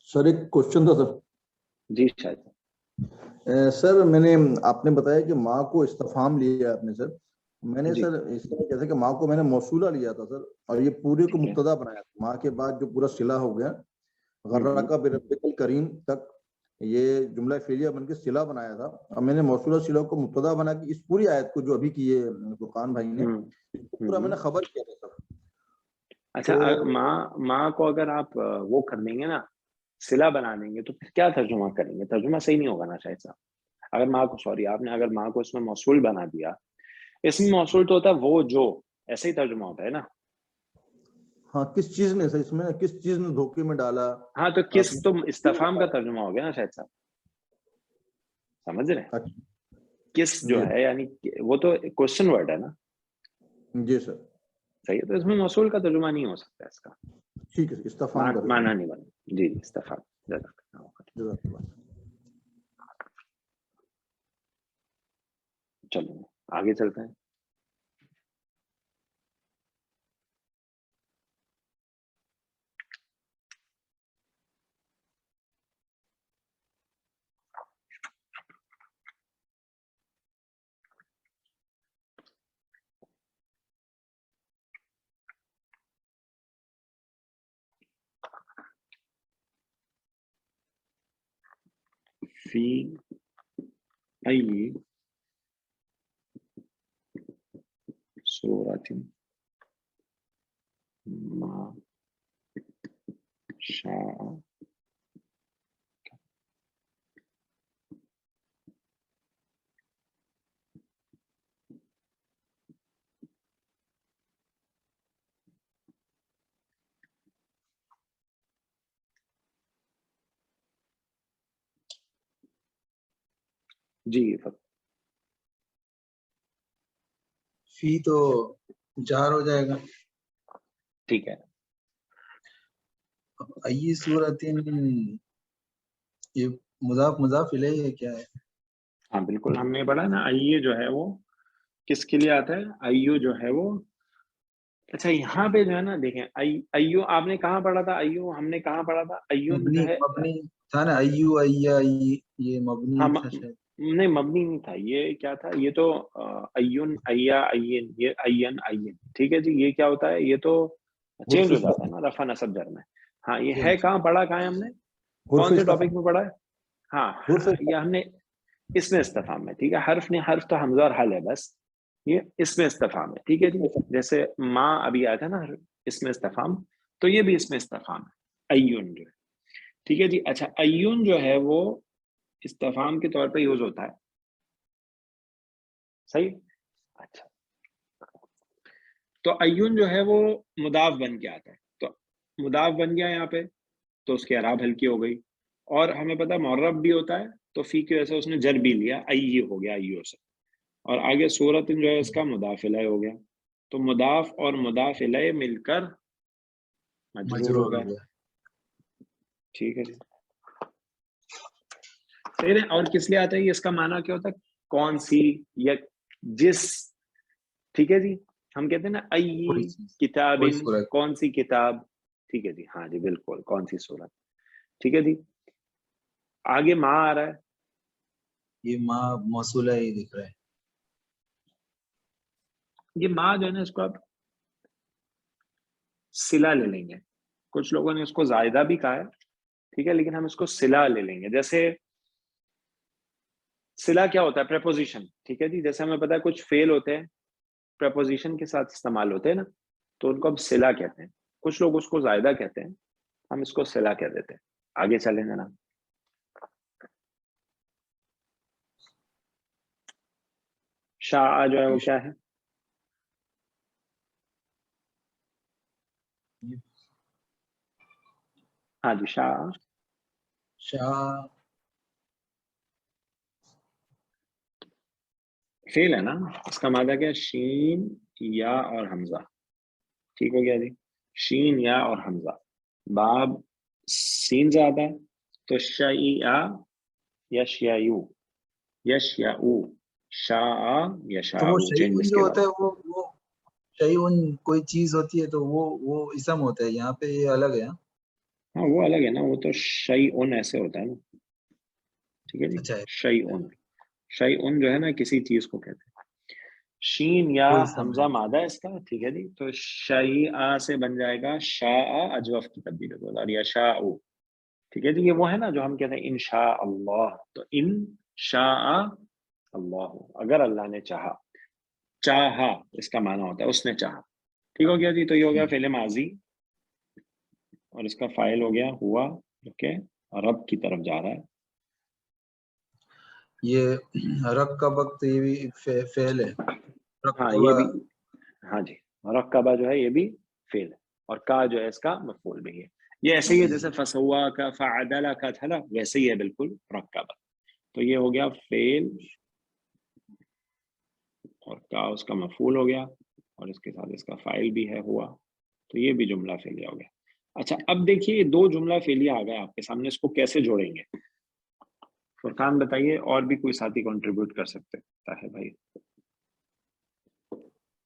سر ایک کوشچن تھا سر. جی شاید سر، آپ نے بتایا کہ ماں کو استفہام لیا آپ نے سر، میں نے سر اس میں جیسے کہ ماں کو میں نے موصولہ لیا تھا سر، اور یہ پورے کو مبتدا بنایا تھا، ماں کے بعد جو پورا صلہ ہو گیا غرقہ بربک الکریم تک یہ جملہ فعلیہ بن کے صلہ بنایا تھا، اور میں نے موصولہ صلہ کو مبتدا بنا کے اس پوری آیت کو جو ابھی کی ہے فرقان بھائی نے پورا میں نے خبر کیا تھا سر۔ اچھا ماں کو اگر آپ وہ کر دیں گے نا، صلہ بنا دیں گے، تو پھر کیا ترجمہ کریں گے؟ ترجمہ صحیح نہیں ہوگا نا شاید صاحب۔ اگر ماں کو آپ نے اگر ماں کو اس میں موصول بنا دیا، اس میں موصول تو ہوتا ہے وہ جو، ایسے ہی ترجمہ ہوتا ہے نا۔ ہاں کس چیز نے سر، اس میں کس چیز نے دھوکے میں ڈالا؟ ہاں تو کس تو استفہام کا ترجمہ ہو گیا نا شاید صاحب، سمجھ رہے ہیں؟ کس جو ہے یعنی وہ تو کوشچن ورڈ ہے نا۔ جی سر صحیح ہے، تو اس میں موصول کا ترجمہ نہیں ہو سکتا اس کا، ٹھیک ہے، استفہام کر معنی نہیں بنے۔ جی جی استفہام۔ چلو آگے چلتے ہیں۔ فی ای سورۃ ما شاء جی فی تو جار ہو جائے گا، ٹھیک ہے۔ ای صورت یہ مضاف الیہ ہے کیا ہے؟ ہاں بالکل، ہم نے پڑھا نا ایو جو ہے وہ کس کے لیے آتا ہے؟ ایو جو ہے وہ، اچھا یہاں پہ جو ہے نا دیکھیں، ایو آپ نے کہاں پڑھا تھا؟ ایو ہم نے کہاں پڑھا تھا؟ ایون جو ہے مبنی تھا نا، ایو ایا یہ مبنی تھا شاید۔ نہیں مبنی نہیں تھا، یہ کیا تھا؟ یہ تو ایون ایا این، یہ این این، ٹھیک ہے جی۔ یہ کیا ہوتا ہے؟ یہ تو چینج ہو جاتا ہے نا رفع نصب جر میں۔ ہاں یہ ہے کہاں پڑھا، کہاں ہے ہم نے کون سے ٹاپک میں پڑھا ہے؟ ہاں یہ ہم نے اس میں استفہام میں، ٹھیک ہے۔ حرف نے، حرف تو حمزہ اور حل ہے بس، یہ اس میں استفہام ہے، ٹھیک ہے جی۔ جیسے ماں ابھی آیا تھا نا اس میں استفہام، تو یہ بھی اس میں استفہام ہے، ایون جو ہے، ٹھیک ہے جی۔ اچھا ایون جو ہے وہ استفہام کے طور پہ یوز ہوتا ہے، صحیح۔ اچھا تو ایون جو ہے وہ مضاف بن کے آتا ہے، تو مضاف بن گیا یہاں پہ، تو اس کی اعراب ہلکی ہو گئی، اور ہمیں پتا معرب بھی ہوتا ہے، تو فی کی وجہ سے اس نے جر بھی لیا، ای ہو گیا ایو سے، اور آگے صورت جو ہے اس کا مضاف الیہ ہو گیا، تو مضاف اور مضاف الیہ مل کر مجرور ہو گئے، ٹھیک ہے جی۔ صحیح ہے۔ اور کس لیے آتا ہے یہ؟ اس کا معنی کیا ہوتا ہے؟ کون سی یا جس، ٹھیک ہے جی۔ ہم کہتے ہیں نا ای کتاب، کون سی کتاب، ٹھیک ہے جی، ہاں جی بالکل، کون سی صورت، ٹھیک ہے جی۔ آگے ماں آ رہا ہے، یہ ماں موصولہ ہی دکھ رہا ہے، یہ ماں جو ہے نا اس کو آپ صلہ لے لیں گے، کچھ لوگوں نے اس کو زائدہ بھی کہا ہے، ٹھیک ہے، لیکن ہم اس کو صلہ لے لیں گے۔ جیسے صلہ کیا ہوتا ہے؟ پریپوزیشن، ٹھیک ہے جی۔ جیسے ہمیں پتا ہے کچھ فعل ہوتے ہیں پریپوزیشن کے ساتھ استعمال ہوتے ہیں نا، تو ان کو ہم صلہ کہتے ہیں، کچھ لوگ اس کو زائدہ کہتے ہیں، ہم اس کو صلہ کہہ دیتے ہیں۔ آگے چلیں جناب، شاء جو ہے وہ کیا ہے؟ ہاں جی شاء فعل ہے نا، اس کا معنی کیا ہے؟ شین یا اور حمزہ، ٹھیک ہو گیا جی، شین یا اور حمزہ، باب سین زیادہ ہے تو شیعہ یشیعو، یشیعو، شاء یشاء، چینج اس جو کے ہوتا بعد ہے وہ شیئن کوئی چیز ہوتی ہے تو وہ اسم ہوتا ہے، یہاں پہ یہ الگ ہے۔ ہاں وہ الگ ہے نا، وہ تو شیئن ایسے ہوتا ہے نا، ٹھیک ہے جی۔ اچھا شیئن جو ہے نا کسی چیز کو کہتے ہیں، شین یا کوئی سمجھ حمزہ مادہ ہے اس کا، ٹھیک ہے جی، تو شیء سے بن جائے گا شاء، اجوف کی تبدیل ہو جائے گا، اور یا شاء، ٹھیک ہے جی، یہ وہ ہے نا جو ہم کہتے ہیں انشاء اللہ، تو ان شاء اللہ، اگر اللہ نے چاہا، چاہا اس کا معنی ہوتا ہے اس نے چاہا، ٹھیک ہو گیا جی، تو یہ ہو گیا فعل ماضی، اور اس کا فاعل ہو گیا ہوا، جو کہ رب کی طرف جا رہا ہے. یہ رق کا وقت یہ بھی فعل ہے. ہاں یہ بھی، ہاں جی، رکبہ جو ہے یہ بھی فعل ہے، اور کا جو ہے اس کا مفعول بھی ہے. یہ ایسے ہی ہے جیسے فسوا کا فعدل کا تھا نا، ویسے ہی ہے بالکل رکبہ. تو یہ ہو گیا فعل، اور کا اس کا مفعول ہو گیا، اور اس کے ساتھ اس کا فاعل بھی ہے ہوا، تو یہ بھی جملہ فعلیہ ہو گیا. اچھا اب دیکھیے یہ دو جملہ فعلیہ آ گئے آپ کے سامنے، اس کو کیسے جوڑیں گے؟ فرقان بتائیے، اور بھی کوئی ساتھی کنٹریبیوٹ کر سکتے ہے بھائی،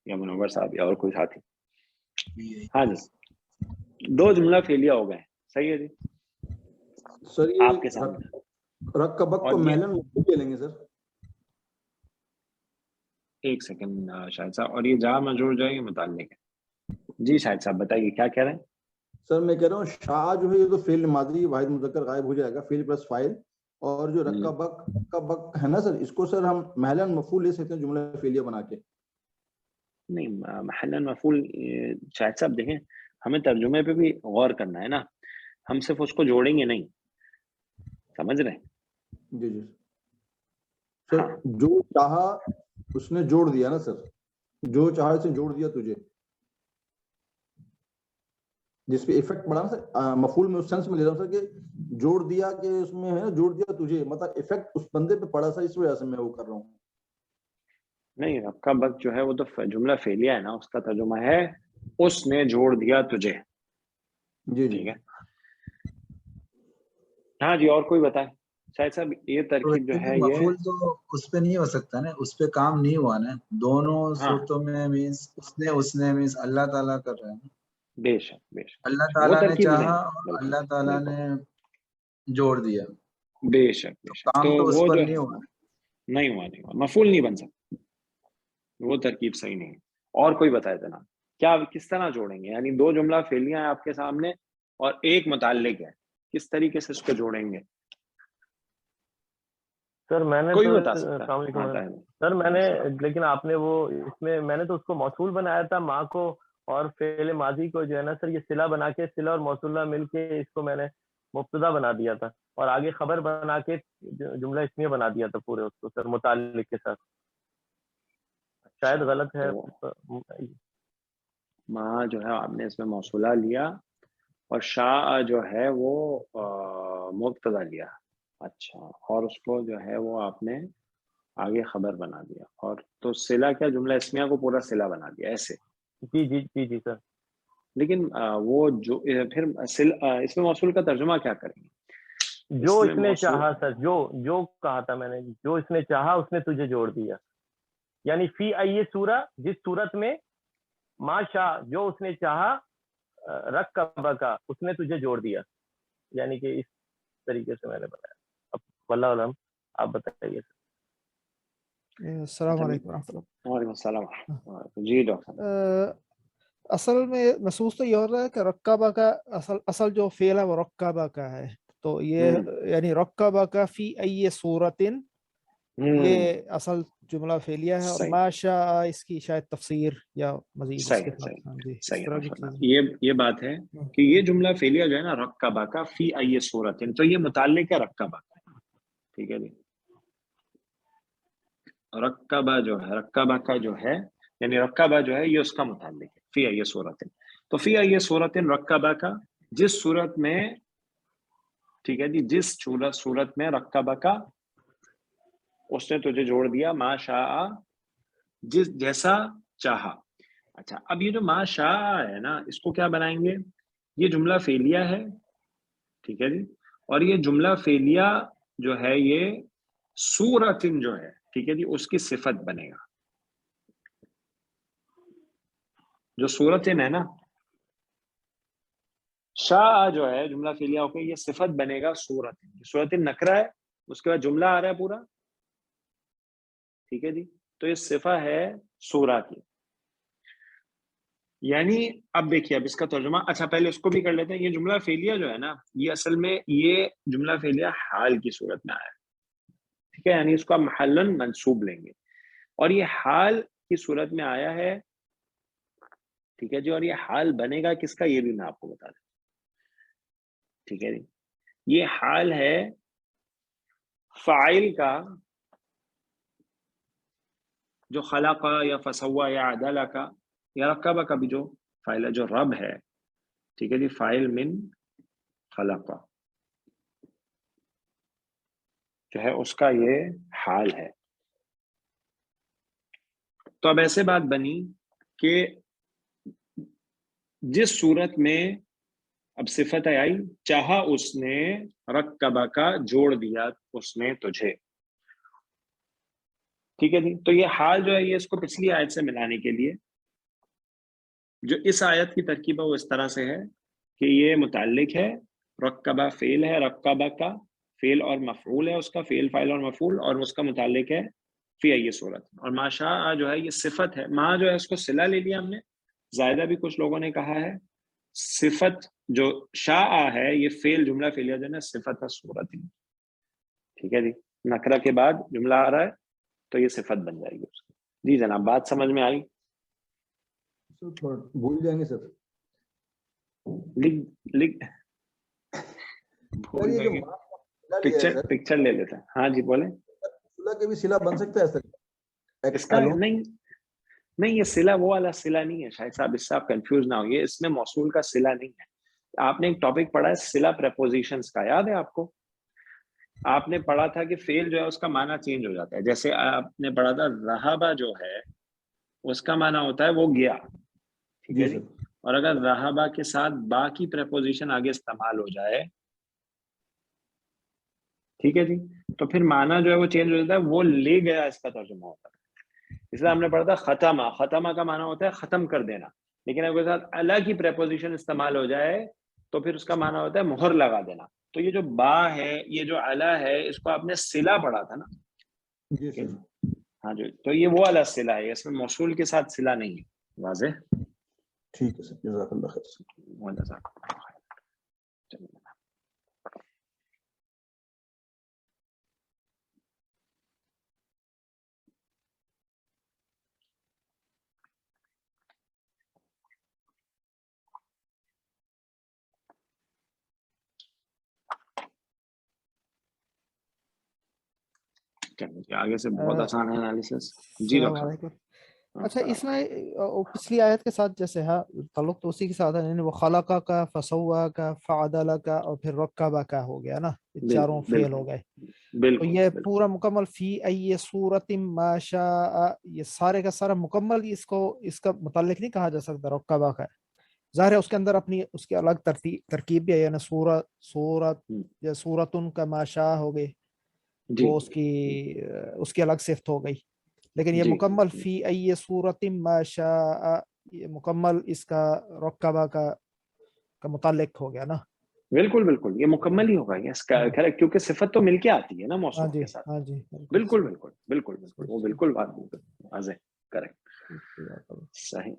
یا منور صاحب یا اور کوئی ساتھی؟ ہاں جی، دو جملہ فعلیہ ہو گئے، صحیح ہے جی، سر یہ آپ کے سامنے. رق کا وقت کو میلن لے لیں گے سر. ایک سیکنڈ شاہد صاحب، اور یہ جہاں مجرور جو ہے یہ متعلق ہے. جی شاہد صاحب بتائیے کیا کہہ رہے ہیں؟ سر میں کہہ رہا ہوں شاء جو ہے یہ تو فعل ماضی واحد مذکر غائب ہو جائے گا، فعل پلس فاعل، اور جو رق کا وقت ہے نا سر، اس کو سر ہم محلاً مفعول لے سکتے ہیں جملہ فعلیہ بنا کے. نہیں، محلاً مفعول شاہد صاحب دیکھیں، ہمیں ترجمے پہ بھی غور کرنا ہے نا، ہم صرف اس کو جوڑیں گے نہیں، سمجھ رہے ہیں؟ جی جی سر، جو چاہا اس نے جوڑ دیا نا سر، جو چاہا اس نے جوڑ دیا تجھے، جس پہ ایفیکٹ پڑا نا سر، مفعول میں اس سینس میں لے رہا ہوں سر کہ جوڑ دیا، کہ اس میں ہے نا جوڑ دیا تجھے، مطلب ایفیکٹ اس بندے پہ پڑا سر، اس وجہ سے میں وہ کر رہا ہوں. نہیں، رب کا وقت جو ہے وہ تو جملہ فعلیہ ہے نا، اس کا ترجمہ ہے اس نے جوڑ دیا تجھے. جی جی ٹھیک ہے، ہاں جی، اور کوئی بتائے شاہد صاحب؟ یہ ترکیب جو ہے یہ مفعول تو اس پہ نہیں ہو سکتا نا، اس پہ کام نہیں ہوا نا دونوں صورتوں میں. مینس اس نے مینس اللہ تعالیٰ کر رہا ہے نا، بے شک بے شک، اللہ وہ تعالیٰ نے ترکیب چاہا نہیں، اور بالکل اللہ تعالیٰ بالکل، نے جوڑ دیا، بے شک بے تو شک، کام تو تو اس وہ پر جو نہیں ہے ہوا. نہیں ہوا، مفعول نہیں بن سکتا، وہ ترکیب صحیح نہیں ہے. اور کوئی بتائے جناب، کیا کس طرح جوڑیں گے؟ یعنی دو جملہ فعلیہ ہیں آپ کے سامنے اور ایک متعلق ہے، کس طریقے سے اس کو جوڑیں گے؟ سر میں نے کوئی تو بتا سکتا السلام ہے؟ علیکم سر، میں نے لیکن آپ نے وہ اس میں نے تو اس کو موصول بنایا تھا ماں کو، اور فعل ماضی کو جو ہے نا سر یہ صلہ بنا کے، صلہ اور موصولہ مل کے اس کو میں نے مبتدا بنا دیا تھا، اور آگے خبر بنا کے جملہ اسمیہ بنا دیا تھا پورے اس کو سر متعلق کے ساتھ. شاید غلط ہے. ماں جو ہے آپ نے اس میں موصولہ لیا، اور شاء جو ہے وہ مبتدا لیا. اچھا، اور اس کو جو ہے وہ آپ نے آگے خبر بنا دیا، اور تو صلہ کیا جملہ اسمیہ کو پورا صلہ بنا دیا ایسے. جی جی جی جی سر. لیکن وہ جو پھر اس میں موصول کا ترجمہ کیا کریں گے؟ جو اس نے چاہا سر، جو کہا تھا میں نے، جو اس نے چاہا اس نے تجھے جوڑ دیا، یعنی فی ای سورہ، جس صورت میں ما شاء، جو اس نے چاہا، رک کا بکا، اس نے تجھے جوڑ دیا، یعنی کہ اس طریقے سے میں نے بتایا. اب واللہ علم، آپ بتائیے. السلام علیکم ورحمۃ اللہ. وعلیکم السلام. جی ڈاکٹر، اصل میں محسوس تو یہ ہو رہا ہے کہ رکابہ کا اصل جو فعل ہے وہ رکابہ کا ہے، تو یہ یعنی رکابہ کا فی ای صورتن، یہ اصل جملہ فعلیہ ہے، اور ما شاء اس کی شاید تفسیر یا مزید اس کے ساتھ. یہ بات ہے کہ یہ جملہ فعلیہ جو ہے نا رکابہ کا فی ای صورتن، تو یہ متعلق ہے رکابہ کا. ٹھیک ہے جی، رکابہ جو ہے، رکابہ کا جو ہے، یعنی رکابہ جو ہے یہ اس کا متعلق ہے فی ای صورتن. تو فی ای صورتن رکابہ کا، جس صورت میں، ٹھیک ہے جی، جس صورت میں رکابہ کا اس نے تجھے جوڑ دیا، ما شاء جس جیسا چاہا. اچھا، اب یہ جو ما شاء ہے نا، اس کو کیا بنائیں گے؟ یہ جملہ فعلیہ ہے، ٹھیک ہے جی، اور یہ جملہ فعلیہ جو ہے یہ صورتن جو ہے، ٹھیک ہے جی، اس کی صفت بنے گا. جو صورتن ہے نا، شاء جو ہے جملہ فعلیہ ہو کے یہ صفت بنے گا صورتن. صورتن نکرہ ہے، اس کے بعد جملہ آ رہا ہے پورا، ٹھیک ہے جی، تو یہ صفہ ہے سورہ کی. یعنی اب دیکھیے اب اس کا ترجمہ، اچھا پہلے اس کو بھی کر لیتے ہیں. یہ جملہ فعلیہ جو ہے نا، یہ اصل میں یہ جملہ فعلیہ حال کی صورت میں آیا ہے، ٹھیک ہے، یعنی اس کو آپ محلاً منصوب لیں گے، اور یہ حال کی صورت میں آیا ہے، ٹھیک ہے جی. اور یہ حال بنے گا کس کا، یہ بھی میں آپ کو بتا دوں، ٹھیک ہے جی. یہ حال ہے فاعل کا، جو خلق یا فسوا یا عدل کا یا رکب کا بھی جو فاعل ہے، جو رب ہے، ٹھیک ہے جی. فاعل من خلق جو ہے اس کا یہ حال ہے. تو اب ایسے بات بنی کہ جس صورت میں اب صفت آئی، چاہا اس نے رکبہ کا جوڑ دیا اس نے تجھے، ٹھیک ہے جی. تو یہ حال جو ہے یہ اس کو پچھلی آیت سے ملانے کے لیے، جو اس آیت کی ترکیب ہے وہ اس طرح سے ہے کہ یہ متعلق ہے، رکبہ فعل ہے، رکبہ کا فعل اور مفعول ہے، اس کا فعل فاعل اور مفعول، اور اس کا متعلق ہے فی ای صورت. اور ما شاء جو ہے یہ صفت ہے، ما جو ہے اس کو صلہ لے لیا ہم نے، زائدہ بھی کچھ لوگوں نے کہا ہے. صفت جو شاء ہے یہ فعل جملہ فعلیہ جو ہے نا صفت ہے صورت، ٹھیک ہے جی. نکرہ کے بعد جملہ آ رہا ہے تو یہ صفت بن جائے گی اس کی. جی جناب بات سمجھ میں آئی؟ بھول جائیں گے سر، لکھ بھول جائیں گے. پکچر لے لیتے ہیں. ہاں جی بولیں. کے بھی صلہ بن سکتا ہے سر اس کا نہیں یہ صلہ وہ والا صلہ نہیں ہے شاہد صاحب، اس سے آپ کنفیوز نہ ہوئے، اس میں موصول کا صلہ نہیں ہے. آپ نے ایک ٹاپک پڑھا ہے صلہ پریپوزیشنز کا، یاد ہے آپ کو؟ آپ نے پڑھا تھا کہ فعل جو ہے اس کا معنی چینج ہو جاتا ہے. جیسے آپ نے پڑھا تھا رہبہ جو ہے اس کا معنی ہوتا ہے وہ گیا، ٹھیک ہے جی. اور اگر رہبہ کے ساتھ با کی پریپوزیشن آگے استعمال ہو جائے، ٹھیک ہے جی، تو پھر معنی جو ہے وہ چینج ہو جاتا ہے، وہ لے گیا اس کا ترجمہ ہوتا ہے. اس لیے ہم نے پڑھا تھا ختمہ، ختمہ کا معنی ہوتا ہے ختم کر دینا، لیکن اگر ساتھ اللہ کی پریپوزیشن استعمال ہو جائے تو پھر اس کا معنی ہوتا ہے مہر لگا دینا. تو یہ جو با ہے، یہ جو علا ہے، اس کو آپ نے صلہ پڑھا تھا نا. ہاں جی، تو یہ وہ والا صلہ ہے، اس میں موصول کے ساتھ صلہ نہیں ہے. واضح؟ ٹھیک ہے سر، جزاک اللہ خیر. آگے سے بہت آسان ہے انالیسس. جی السلام ڈاکٹر. علیکم. اچھا اس میں پچھلی آیت کے ساتھ جیسے ہے تعلق تو اسی کے ساتھ ہے، یعنی وہ خلقہ کا، فسوا کا، فعدل کا، اور پھر رکبہ کا ہو گیا نا، چاروں فعل ہو گئے. تو یہ پورا مکمل فی ای صورت ما شاء، یہ سارے کا سارا مکمل اس کا متعلق نہیں کہا جا سکتا رکبہ کا. ظاہر ہے اس کے اندر اپنی اس کی الگ ترکیب بھی ہے، یعنی صورت یا صورتن کا ما شاء ہو گئی، وہ اس کی الگ صفت ہو گئی. لیکن یہ مکمل فی ای صورت ما شاء، یہ مکمل اس کا رکبہ کا متعلق ہو گیا نا. بالکل بالکل، یہ مکمل ہی ہوگا اس کا، کیونکہ صفت تو مل کے آتی ہے نا موصوف کے ساتھ. ہاں جی بالکل بالکل بالکل بالکل، وہ بالکل بات واضح، کریکٹ، صحیح.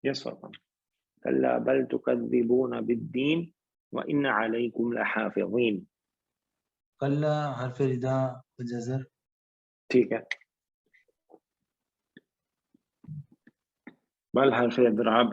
یس فرمان. کلا بل تکذبون بالدین وان علیکم لحافظین. کلا حرف ردا و جزر، ٹھیک ہے. بل حرف اضراب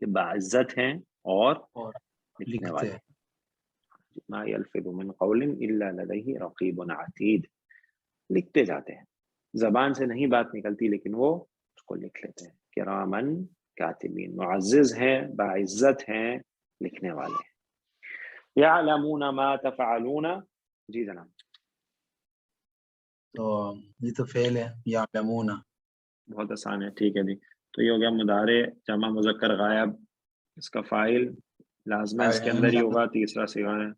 کہ باعزت ہیں اور لکھنے لکھتے والے. ہیں. ما یلفظ من قول الا لدیہ رقیب عتید. لکھتے جاتے ہیں، زبان سے نہیں بات نکلتی لیکن وہ اس کو لکھ لیتے ہیں. کرامن کاتبین، معزز ہیں، باعزت ہیں، لکھنے والے ہیں. یعلمون ما تفعلون. جی جناب. تو یہ تو فعل ہے یعلمون. بہت آسان ہے. ٹھیک ہے جی. تو یہ ہو گیا مضارع جمع مذکر غائب، اس کا فاعل لازمہ اس کے اندر ہی ہوگا. تیسرا صیغہ ہے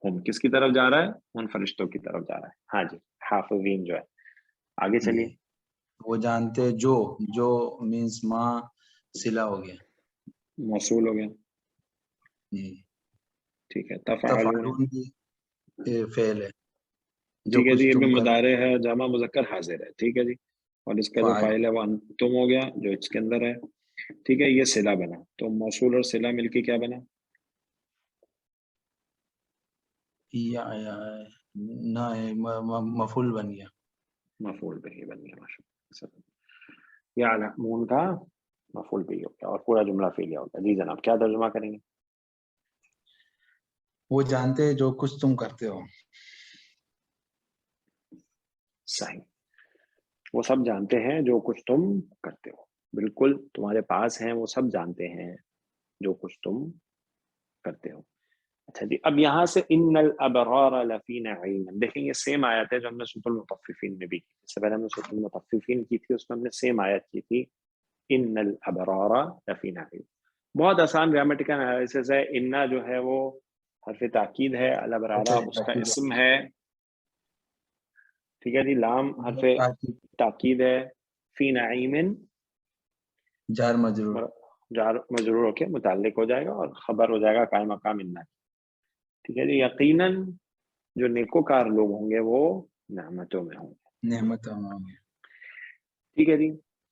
ہم، کس کی طرف جا رہا ہے؟ ان فرشتوں کی طرف جا رہا ہے. ہاں جی، حافظین جو ہے. آگے چلیے. وہ جانتے جو مینس ما صلہ ہو گیا، موصول ہو گیا. جی. ٹھیک ہے. تفعلون. تفعلون بھی فعل ہے، جو ٹھیک ہے جی. کچھ یہ بھی تم کرتے مضارع ہے جمع مذکر حاضر ہے. ٹھیک ہے جی. اور اس کا جو فاعل. فاعل ہے وہ انتم ہو گیا جو اس کے اندر ہے. ٹھیک ہے. یہ صلہ بنا، تو موصول اور صلہ مل کے کیا بنا؟ نہ مفعول بن گیا. مفعول به بن گیا. ماشاءاللہ. یعلمون کا مفعول به ہو گیا اور پورا جملہ فعلیہ ہو گیا. جی جناب، کیا ترجمہ کریں گے؟ وہ جانتے ہیں جو کچھ تم کرتے ہو. صحیح. وہ سب جانتے ہیں جو کچھ تم کرتے ہو. بالکل تمہارے پاس ہیں، وہ سب جانتے ہیں جو کچھ تم کرتے ہو. اچھا جی. اب یہاں سے ان الابرار لفی نعیم، دیکھیں یہ سیم آیت ہے جو ہم نے سورۃ المطففین میں بھی کی. اس سے پہلے ہم نے سورۃ المطففین کی تھی، اس میں ہم نے سیم آیت کی تھی ان الابرار لفی نعیم. بہت آسان گرامیٹیکل انالیسس ہے. انا جو ہے وہ حرف تاکید ہے، الابرارہ اس کا اسم ہے. ٹھیک ہے جی. لام حرف تاکید ہے. فی نعیم جار مجرور، جار مجرور ہو کے متعلق ہو جائے گا اور خبر ہو جائے گا قائم مقام انا. ٹھیک ہے جی. یقیناً جو نیکوکار لوگ ہوں گے وہ نعمتوں میں ہوں گے. نعمت ہوں گے. ٹھیک ہے جی.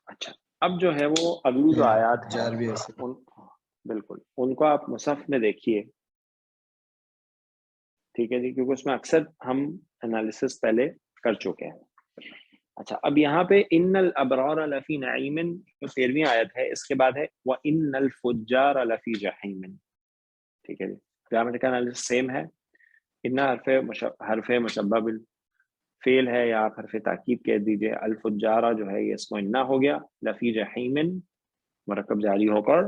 اچھا، اب جو ہے وہ اگلی جو آیات ہیں جار بھی ایسے. بالکل ان کو آپ مصحف میں دیکھیے. ٹھیک ہے جی، کیونکہ اس میں اکثر ہم انالیسس پہلے کر چکے ہیں. اچھا، اب یہاں پہ ان الابرار لفی نعیم جو 13ویں آیت ہے، اس کے بعد ہے وان الفجار لفی جحیم. ٹھیک ہے جی. گرامیٹیکل انالیسس سیم ہے. ان حرف مشبہ بالفعل ہے یا آپ حرف تاکید کہہ دیجئے. الفجارہ جو ہے یہ اسم انا ہو گیا. لفی جحیم مرکب جاری ہو کر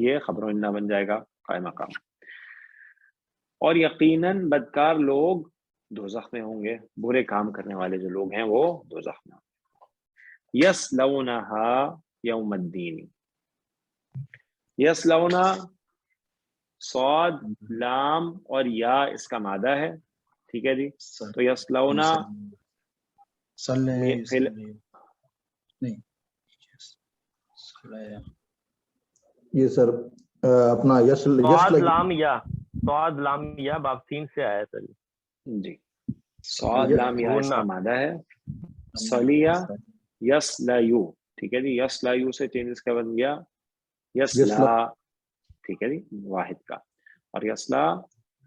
یہ خبر انا بن جائے گا قائم مقام. اور یقیناً بدکار لوگ دوزخ میں ہوں گے. برے کام کرنے والے جو لوگ ہیں وہ دوزخ میں ہوں گے. یصلونہا یوم الدین. یصلونا صاد لام اور یا اس کا مادہ ہے. ٹھیک ہے جی. تو یصلونا یہ سر اپنا صاد لام یا باب 3 سے آیا سر. جی. صاد لام یا اس کا مادہ ہے. صلیہ یصلیو. ٹھیک ہے جی. یصلیو سے چینج اس کا بن گیا یصلا. ٹھیک ہے جی، واحد کا. اور یصلا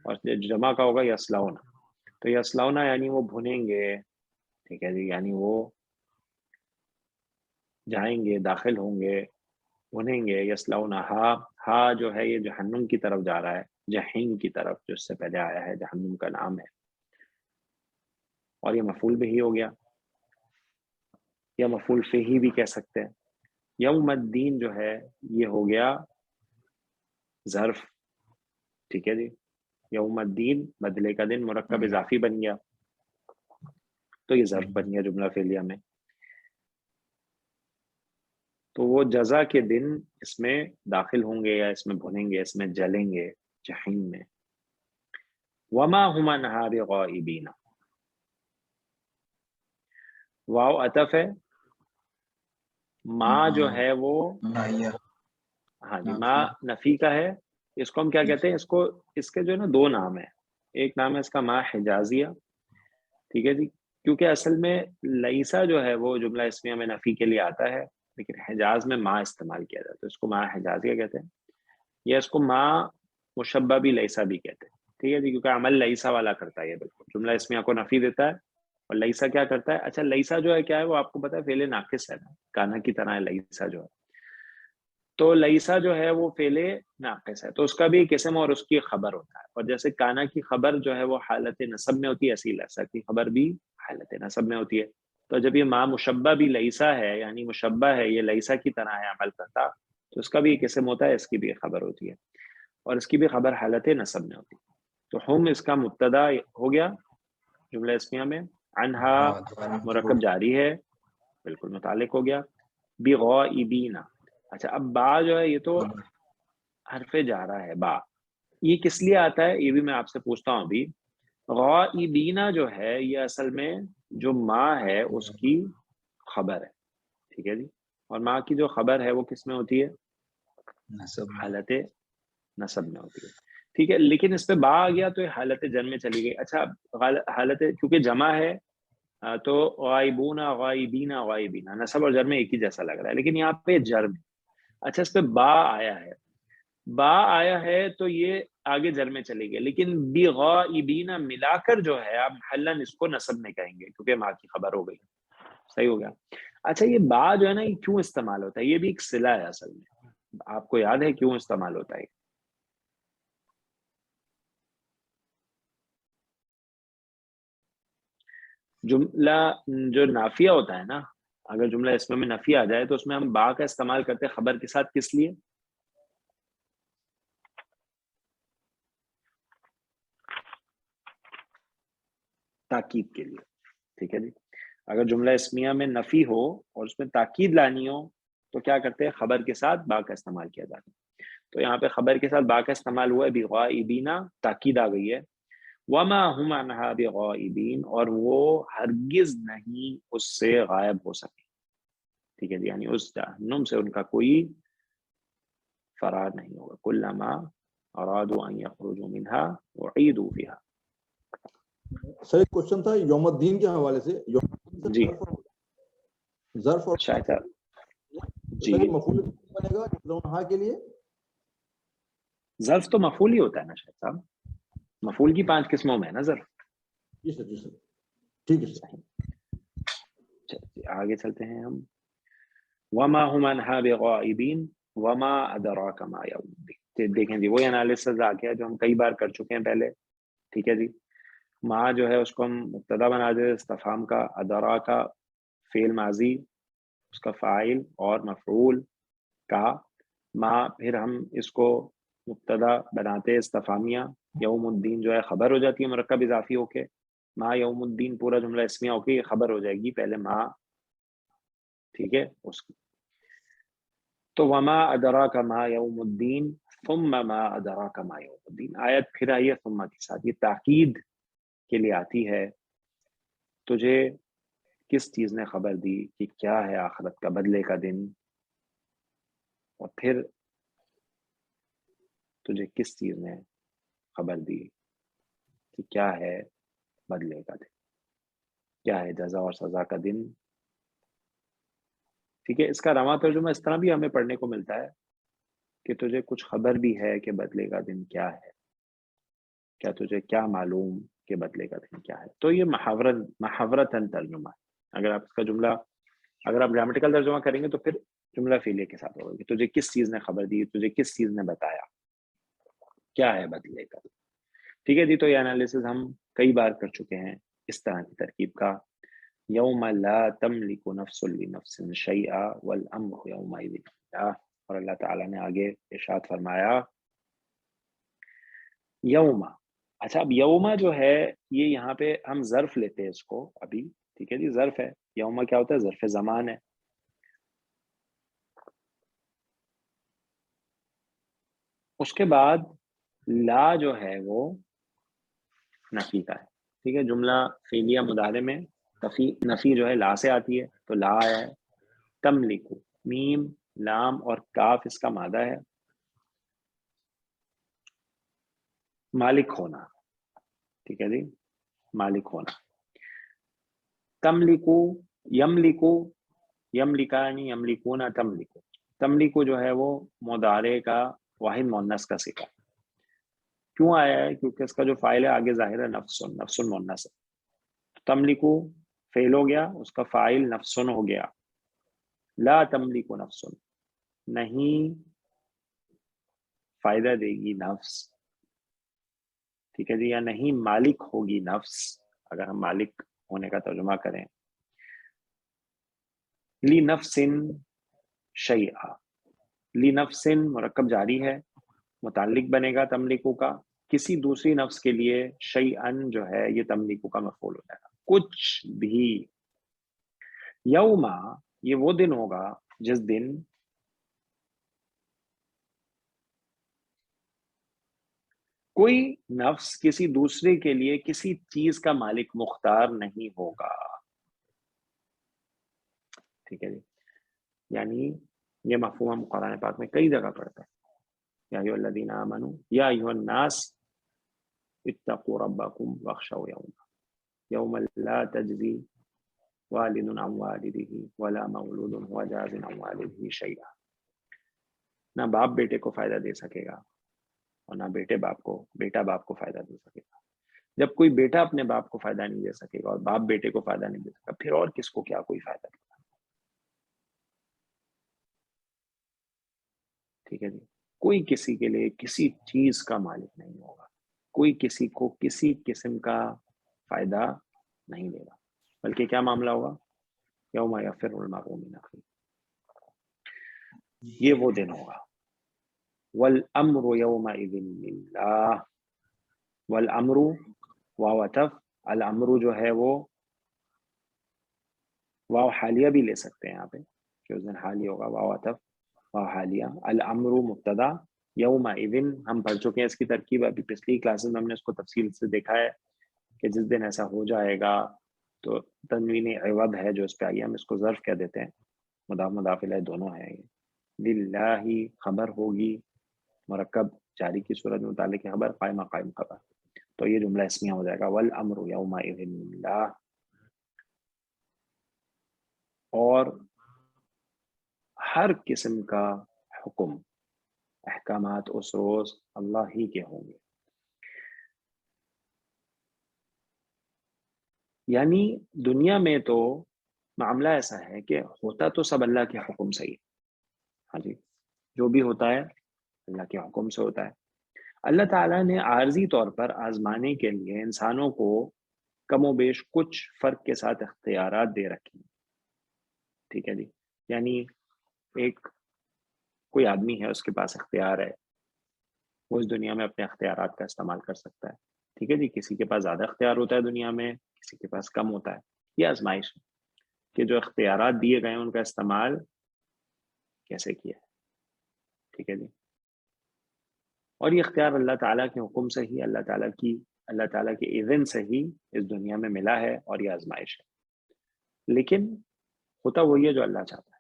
اور جمع کا ہوگا یصلاؤنا. تو یصلاؤنا یعنی وہ بھنیں گے. ٹھیک ہے جی. یعنی وہ جائیں گے، داخل ہوں گے، بھنیں گے. یصلاؤنا ہا جو ہے یہ جہنم کی طرف جا رہا ہے، جہنم کی طرف جو اس سے پہلے آیا ہے، جہنم کا نام ہے. اور یہ مفعول بھی ہو گیا یا مفعول فیہ بھی کہہ سکتے ہیں. یوم الدین جو ہے یہ ہو گیا ظرف. ٹھیک ہے جی. یوم الدین بدلے کا دن مرکب اضافی بن گیا تو یہ ظرف بن گیا جملہ فعلیہ میں. تو وہ جزا کے دن اس میں داخل ہوں گے یا اس میں بھنیں گے، اس میں جلیں گے جہنم میں. وما هم عنہا بغائبین. واو عطف ہے. ما جو ہے وہ ہاں جی ما نفی کا ہے. اس کو ہم کیا کہتے ہیں؟ اس کے جو ہے نا دو نام ہیں. ایک نام ہے اس کا ما حجازیہ. ٹھیک ہے جی. کیونکہ اصل میں لیسا جو ہے وہ جملہ اسمیہ میں نفی کے لیے آتا ہے لیکن حجاز میں ما استعمال کیا جاتا ہے، اس کو ما حجازیہ کہتے ہیں. یا اس کو ما مشبہ بھی لیسا بھی کہتے ہیں. ٹھیک ہے جی. کیونکہ عمل لیسا والا کرتا ہے. یہ بالکل جملہ اسمیہ کو نفی دیتا ہے اور لیسا کیا کرتا ہے؟ اچھا لیسا جو ہے کیا ہے وہ آپ کو پتا ہے فعل ناقص ہے نا، کانا کی طرح ہے لیسا جو ہے. تو لیسا جو ہے وہ فعل ناقص ہے، تو اس کا بھی ایک اسم اور اس کی خبر ہوتا ہے، اور جیسے کانا کی خبر جو ہے وہ حالت نصب میں ہوتی ہے، ایسی لیسا کی خبر بھی حالت نصب میں ہوتی ہے۔ تو جب یہ ما مشبہ بھی لیسا ہے، یعنی مشبہ ہے، یہ لیسا کی طرح ہے عمل کرتا، تو اس کا بھی ایک اسم ہوتا ہے، اس کی بھی ایک خبر ہوتی ہے، اور اس کی بھی خبر حالت نصب میں ہوتی ہے۔ تو ہم اس کا مبتدا ہو گیا جملہ اسمیہ میں، عنہا مرکب جاری ہے، بالکل متعلق ہو گیا، بغائبین۔ اچھا اب با جو ہے یہ تو حرف جارہ ہے، با یہ کس لیے آتا ہے، یہ بھی میں آپ سے پوچھتا ہوں ابھی۔ غائبین جو ہے یہ اصل میں جو ما ہے اس کی خبر ہے، ٹھیک ہے جی، اور ما کی جو خبر ہے وہ کس میں ہوتی ہے، حالت نصب میں ہوتی ہے، ٹھیک ہے، لیکن اس پہ با آ گیا تو یہ حالت جر میں چلی گئی۔ اچھا حالت کیونکہ جمع ہے تو غائبون غائبین غائبین نصب اور جر میں ایک ہی جیسا لگ رہا ہے، لیکن یہاں پہ جر میں، اچھا اس پہ با آیا ہے، با آیا ہے تو یہ آگے جر میں چلے گئے، لیکن بغائبین ملا کر جو ہے آپ محلن اس کو نصب میں کہیں گے کیونکہ ما کی خبر ہو گئی، صحیح ہو گیا۔ اچھا یہ با جو ہے نا یہ کیوں استعمال ہوتا ہے، یہ بھی ایک صلہ ہے اصل میں، آپ کو یاد ہے کیوں استعمال ہوتا ہے؟ جملہ جو نافیہ ہوتا ہے نا، اگر جملہ اس میں نفی آ جائے تو اس میں ہم با کا استعمال کرتے ہیں خبر کے ساتھ، کس لیے؟ تاکید کے لیے، ٹھیک ہے جی۔ اگر جملہ اسمیہ میں نفی ہو اور اس میں تاکید لانی ہو تو کیا کرتے ہیں، خبر کے ساتھ با کا استعمال کیا جاتا ہے، تو یہاں پہ خبر کے ساتھ با کا استعمال ہوا ہے، بغائبین تاکید آ گئی ہے، وما هم عنها بغائبین اور وہ ہرگز نہیں اس سے غائب ہو سکے، ٹھیک ہے جی، یعنی اس جہنم سے ان کا کوئی فرار نہیں ہوگا، کلما ارادوا ان یخرجوا منها اعیدوا فیها۔ سر ایک کوشچن تھا یوم الدین کے حوالے سے، جی ظرف اور شاید جی مفعول بنے گا یخرجونہا کے لیے، ظرف تو مفعول ہی ہوتا ہے نا شاید صاحب، مفعول کی 5 قسموں میں ہے نا ظرف۔ جی سر، جی سر، ٹھیک ہے سر۔ آگے چلتے ہیں ہم، وما هم عنها بغائبین وما ادراک ما یوم الدین۔ دیکھیں جی وہی انالیسز آ گیا جو ہم کئی بار کر چکے ہیں پہلے، ٹھیک ہے جی، ما جو ہے اس کو ہم مبتدا بنا دیں استفہام کا، ادرا کا فعل ماضی اس کا فاعل اور مفعول کا، ما پھر ہم اس کو مبتدا بناتے استفہامیہ، یوم الدین جو ہے خبر ہو جاتی ہے مرکب اضافی ہو کے، ما یوم الدین پورا جملہ اسمیہ ہو کے یہ خبر ہو جائے گی پہلے ما، ٹھیک ہے اس کی، تو وما ادراک ما یوم الدین ثم ما ادراک ما یوم الدین، آیت پھر آئی ہے ثم کے ساتھ، یہ تاکید کے لیے آتی ہے، تجھے کس چیز نے خبر دی کہ کیا ہے آخرت کا بدلے کا دن، اور پھر تجھے کس چیز نے خبر دی کہ کیا ہے بدلے کا دن، کیا ہے جزا اور سزا کا دن، ٹھیک ہے۔ اس کا رواں ترجمہ اس طرح بھی ہمیں پڑھنے کو ملتا ہے کہ تجھے کچھ خبر بھی ہے کہ بدلے کا دن کیا ہے، کیا تجھے کیا معلوم کہ بدلے کا دن کیا ہے، تو یہ محاورتاً ترجمہ ہے۔ اگر آپ اس کا جملہ اگر آپ گرامیٹیکل ترجمہ کریں گے تو پھر جملہ فعلیہ کے ساتھ ہوگا کہ تجھے کس چیز نے خبر دی، تجھے کس چیز نے بتایا کیا ہے بدلے کا، ٹھیک ہے جی۔ تو یہ انالیسز ہم کئی بار کر چکے ہیں اس طرح کی ترکیب کا، یوم لا تملک نفس لنفس شیئا والامر یومئذ للہ، اور اللہ تعالیٰ نے آگے ارشاد فرمایا یوم، اچھا اب یوم جو ہے یہ یہاں پہ ہم ظرف لیتے ہیں اس کو ابھی، ٹھیک ہے جی، ظرف ہے، یوم کیا ہوتا ہے، ظرف زمان ہے، اس کے بعد لا جو ہے وہ نفی کا ہے، ٹھیک ہے، جملہ فعلیہ مضارع میں نفی جو ہے لا سے آتی ہے، تو لا ہے، تملکو میم لام اور کاف اس کا مادہ ہے، مالک ہونا، ٹھیک ہے جی، مالک ہونا، تملکو یملکو یملکانی یملکونا تملکو، تملکو جو ہے وہ مضارع کا واحد مؤنث کا صیغہ، کیوں آیا ہے، کیونکہ اس کا جو فاعل ہے آگے ظاہر ہے نفس مؤنث ہے، تملکو فعل ہو گیا، اس کا فاعل نفس ہو گیا، لا تملک نفس، نہیں فائدہ دے گی نفس، ٹھیک ہے جی، یا نہیں مالک ہوگی نفس، اگر ہم مالک ہونے کا ترجمہ کریں، لی نفسن شیئا، لی نفسن مرکب جاری ہے، متعلق بنے گا تملیکو کا، کسی دوسری نفس کے لیے، شیئن جو ہے یہ تملیکو کا مفعول ہو جائے گا، کچھ بھی، یوما یہ وہ دن ہوگا جس دن کوئی نفس کسی دوسرے کے لیے کسی چیز کا مالک مختار نہیں ہوگا، ٹھیک ہے جی، یعنی یہ مفہوم ہم قرآن پاک میں کئی جگہ پڑھتے ہیں، یا ایھا الذین آمنوا یا ایھا الناس اتقوا ربکم واخشوا یوما لا تجزی والد عن والدہ ولا مولود هو جاز عن والدہ شیئا، نہ باپ بیٹے کو فائدہ دے سکے گا اور نہ بیٹا باپ کو فائدہ دے سکے گا۔ جب کوئی بیٹا اپنے باپ کو فائدہ نہیں دے سکے گا اور باپ بیٹے کو فائدہ نہیں دے سکے گا، پھر اور کس کو کیا کوئی فائدہ دے گا، ٹھیک ہے جی، کوئی کسی کے لیے کسی چیز کا مالک نہیں ہوگا، کوئی کسی کو کسی قسم کا فائدہ نہیں دے گا، بلکہ کیا معاملہ ہوگا، یوم یفر المرء من اخیہ، یہ وہ دن ہوگا، والامر یومئذ للہ، والامر واو عطف، الامر جو ہے وہ واو حالیہ بھی لے سکتے ہیں یہاں پہ کہ اس دن حالی ہوگا، واو عطف واو حالیہ، الامر مبتدا، یومئذ ہم پڑھ چکے ہیں اس کی ترکیب، ابھی پچھلی کلاسز میں ہم نے اس کو تفصیل سے دیکھا ہے کہ جس دن ایسا ہو جائے گا تو تنوین عوض ہے جو اس پہ آئی ہے، ہم اس کو ظرف کہہ دیتے ہیں، مضاف مضاف الیہ دونوں ہے، للہ خبر ہوگی، مرکب جاری کی صورت میں متعلق خبر، قائم قائم خبر، تو یہ جملہ اسمیہ ہو جائے گا، والامر یومئذ للہ، اور ہر قسم کا حکم احکامات اس روز اللہ ہی کے ہوں گے، یعنی دنیا میں تو معاملہ ایسا ہے کہ ہوتا تو سب اللہ کے حکم سے ہی، ہاں جی، جو بھی ہوتا ہے اللہ کے حکم سے ہوتا ہے، اللہ تعالیٰ نے عارضی طور پر آزمانے کے لیے انسانوں کو کم و بیش کچھ فرق کے ساتھ اختیارات دے رکھی ہیں، ٹھیک ہے جی، یعنی ایک کوئی آدمی ہے، اس کے پاس اختیار ہے، وہ اس دنیا میں اپنے اختیارات کا استعمال کر سکتا ہے، ٹھیک ہے جی، کسی کے پاس زیادہ اختیار ہوتا ہے دنیا میں، کسی کے پاس کم ہوتا ہے، یہ آزمائش ہے کہ جو اختیارات دیے گئے ہیں ان کا استعمال کیسے کیا ہے، ٹھیک ہے جی، اور یہ اختیار اللہ تعالیٰ کے حکم سے ہی، اللہ تعالیٰ کے اذن سے ہی اس دنیا میں ملا ہے، اور یہ آزمائش ہے، لیکن ہوتا وہی ہے جو اللہ چاہتا ہے،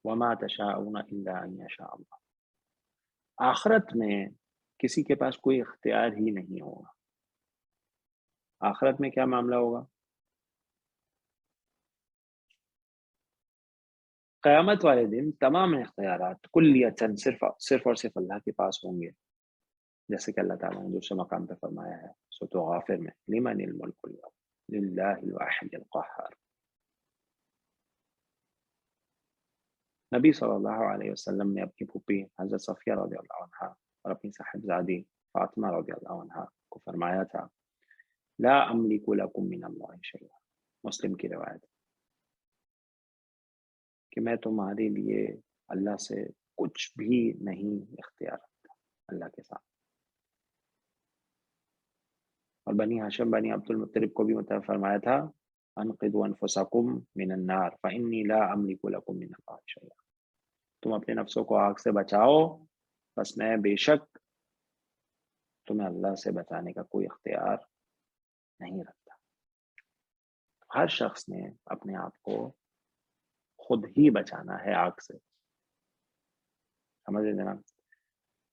وما تشاءون الا ان یشاء اللہ، آخرت میں کسی کے پاس کوئی اختیار ہی نہیں ہوگا، آخرت میں کیا معاملہ ہوگا، قیامت والے دن تمام اختیارات کلیتاً صرف اور صرف اللہ کے پاس ہوں گے، جیسے کہ اللہ تعالیٰ نے دوسرے مقام پہ فرمایا ہے سورۃ غافر میں، لمن الملک اليوم للہ الواحد القہار، نبی صلی اللہ علیہ وسلم نے اپنی پھوپھی حضرت صفیہ رضی اللہ عنہا اور اپنی صاحبزادی فاطمہ رضی اللہ عنہا کو فرمایا تھا، لا املک لکم من اللہ شیئا، مسلم کی روایت، کہ میں تمہارے لیے اللہ سے کچھ بھی نہیں اختیار رکھتا، اللہ کے ساتھ، اور بنی ہاشم بنی عبد المطلب کو بھی مطلب فرمایا تھا، انقذوا انفسکم من النار فانی لا املک لکم من اللہ شیئا، تم اپنے نفسوں کو آگ سے بچاؤ، بس میں بے شک تمہیں اللہ سے بچانے کا کوئی اختیار نہیں رکھتا، ہر شخص نے اپنے آپ کو خود ہی بچانا ہے آگ سے، سمجھے جناب،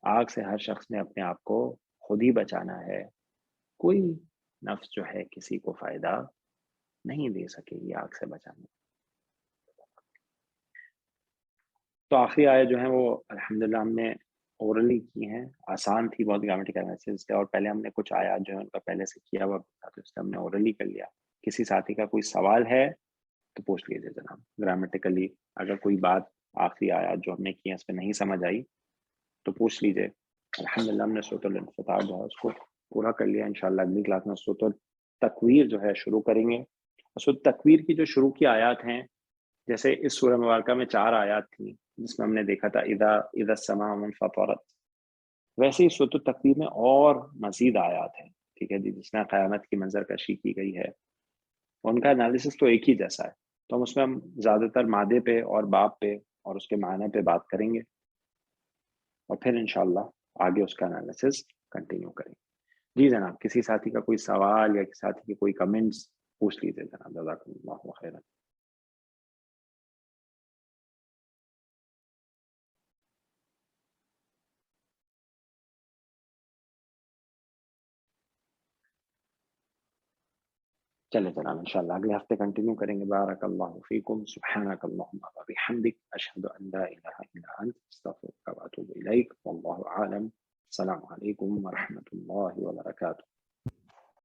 آگ سے ہر شخص نے اپنے آپ کو خود ہی بچانا ہے، کوئی نفس جو ہے کسی کو فائدہ نہیں دے سکے گی آگ سے بچانے، تو آخری آیت جو ہیں وہ الحمدللہ ہم نے اورلی کی ہیں، آسان تھی بہت گرامٹیکل انالیسس سے، اور پہلے ہم نے کچھ آیات جو ہیں ان کا پہلے سے کیا ہوا تھا تو اس سے ہم نے اورلی کر لیا، کسی ساتھی کا کوئی سوال ہے تو پوچھ لیجیے جناب. گرامیٹیکلی اگر کوئی بات آخری آیات جو ہم نے کی ہیں اس پہ نہیں سمجھ آئی تو پوچھ لیجیے. الحمدللہ ہم نے سورۃ الانفطار جو ہے اس کو پورا کر لیا. انشاءاللہ اگلی کلاس میں سورۃ التکویر جو ہے شروع کریں گے. سورۃ التکویر کی جو شروع کی آیات ہیں، جیسے اس سورہ مبارکہ میں 4 آیات تھیں جس میں ہم نے دیکھا تھا اذا السماء انفطرت، ویسے ہی سورۃ التکویر میں اور مزید آیات ہیں، ٹھیک ہے جی، جس میں قیامت کی منظر کشی کی گئی ہے. ان کا انالیسس تو ایک ہی جیسا ہے، تو اس میں ہم زیادہ تر مادے پہ اور باب پہ اور اس کے معنی پہ بات کریں گے، اور پھر انشاءاللہ آگے اس کا انالیسس کنٹینیو کریں گے. جی جناب، کسی ساتھی کا کوئی سوال یا کسی ساتھی کے کوئی کمنٹس پوچھ لیجیے جناب. جزاکم اللہ خیرا. چلے جناب، انشاءاللہ اگلے ہفتے کنٹینیو کریں گے. بارک اللہ فیکم، سبحانک اللہم و بحمدک، اشہد ان لا الہ الا انت، استغفرک و اتوب الیک، واللہ اعلم. السلام علیکم ورحمۃ اللہ وبرکاتہ.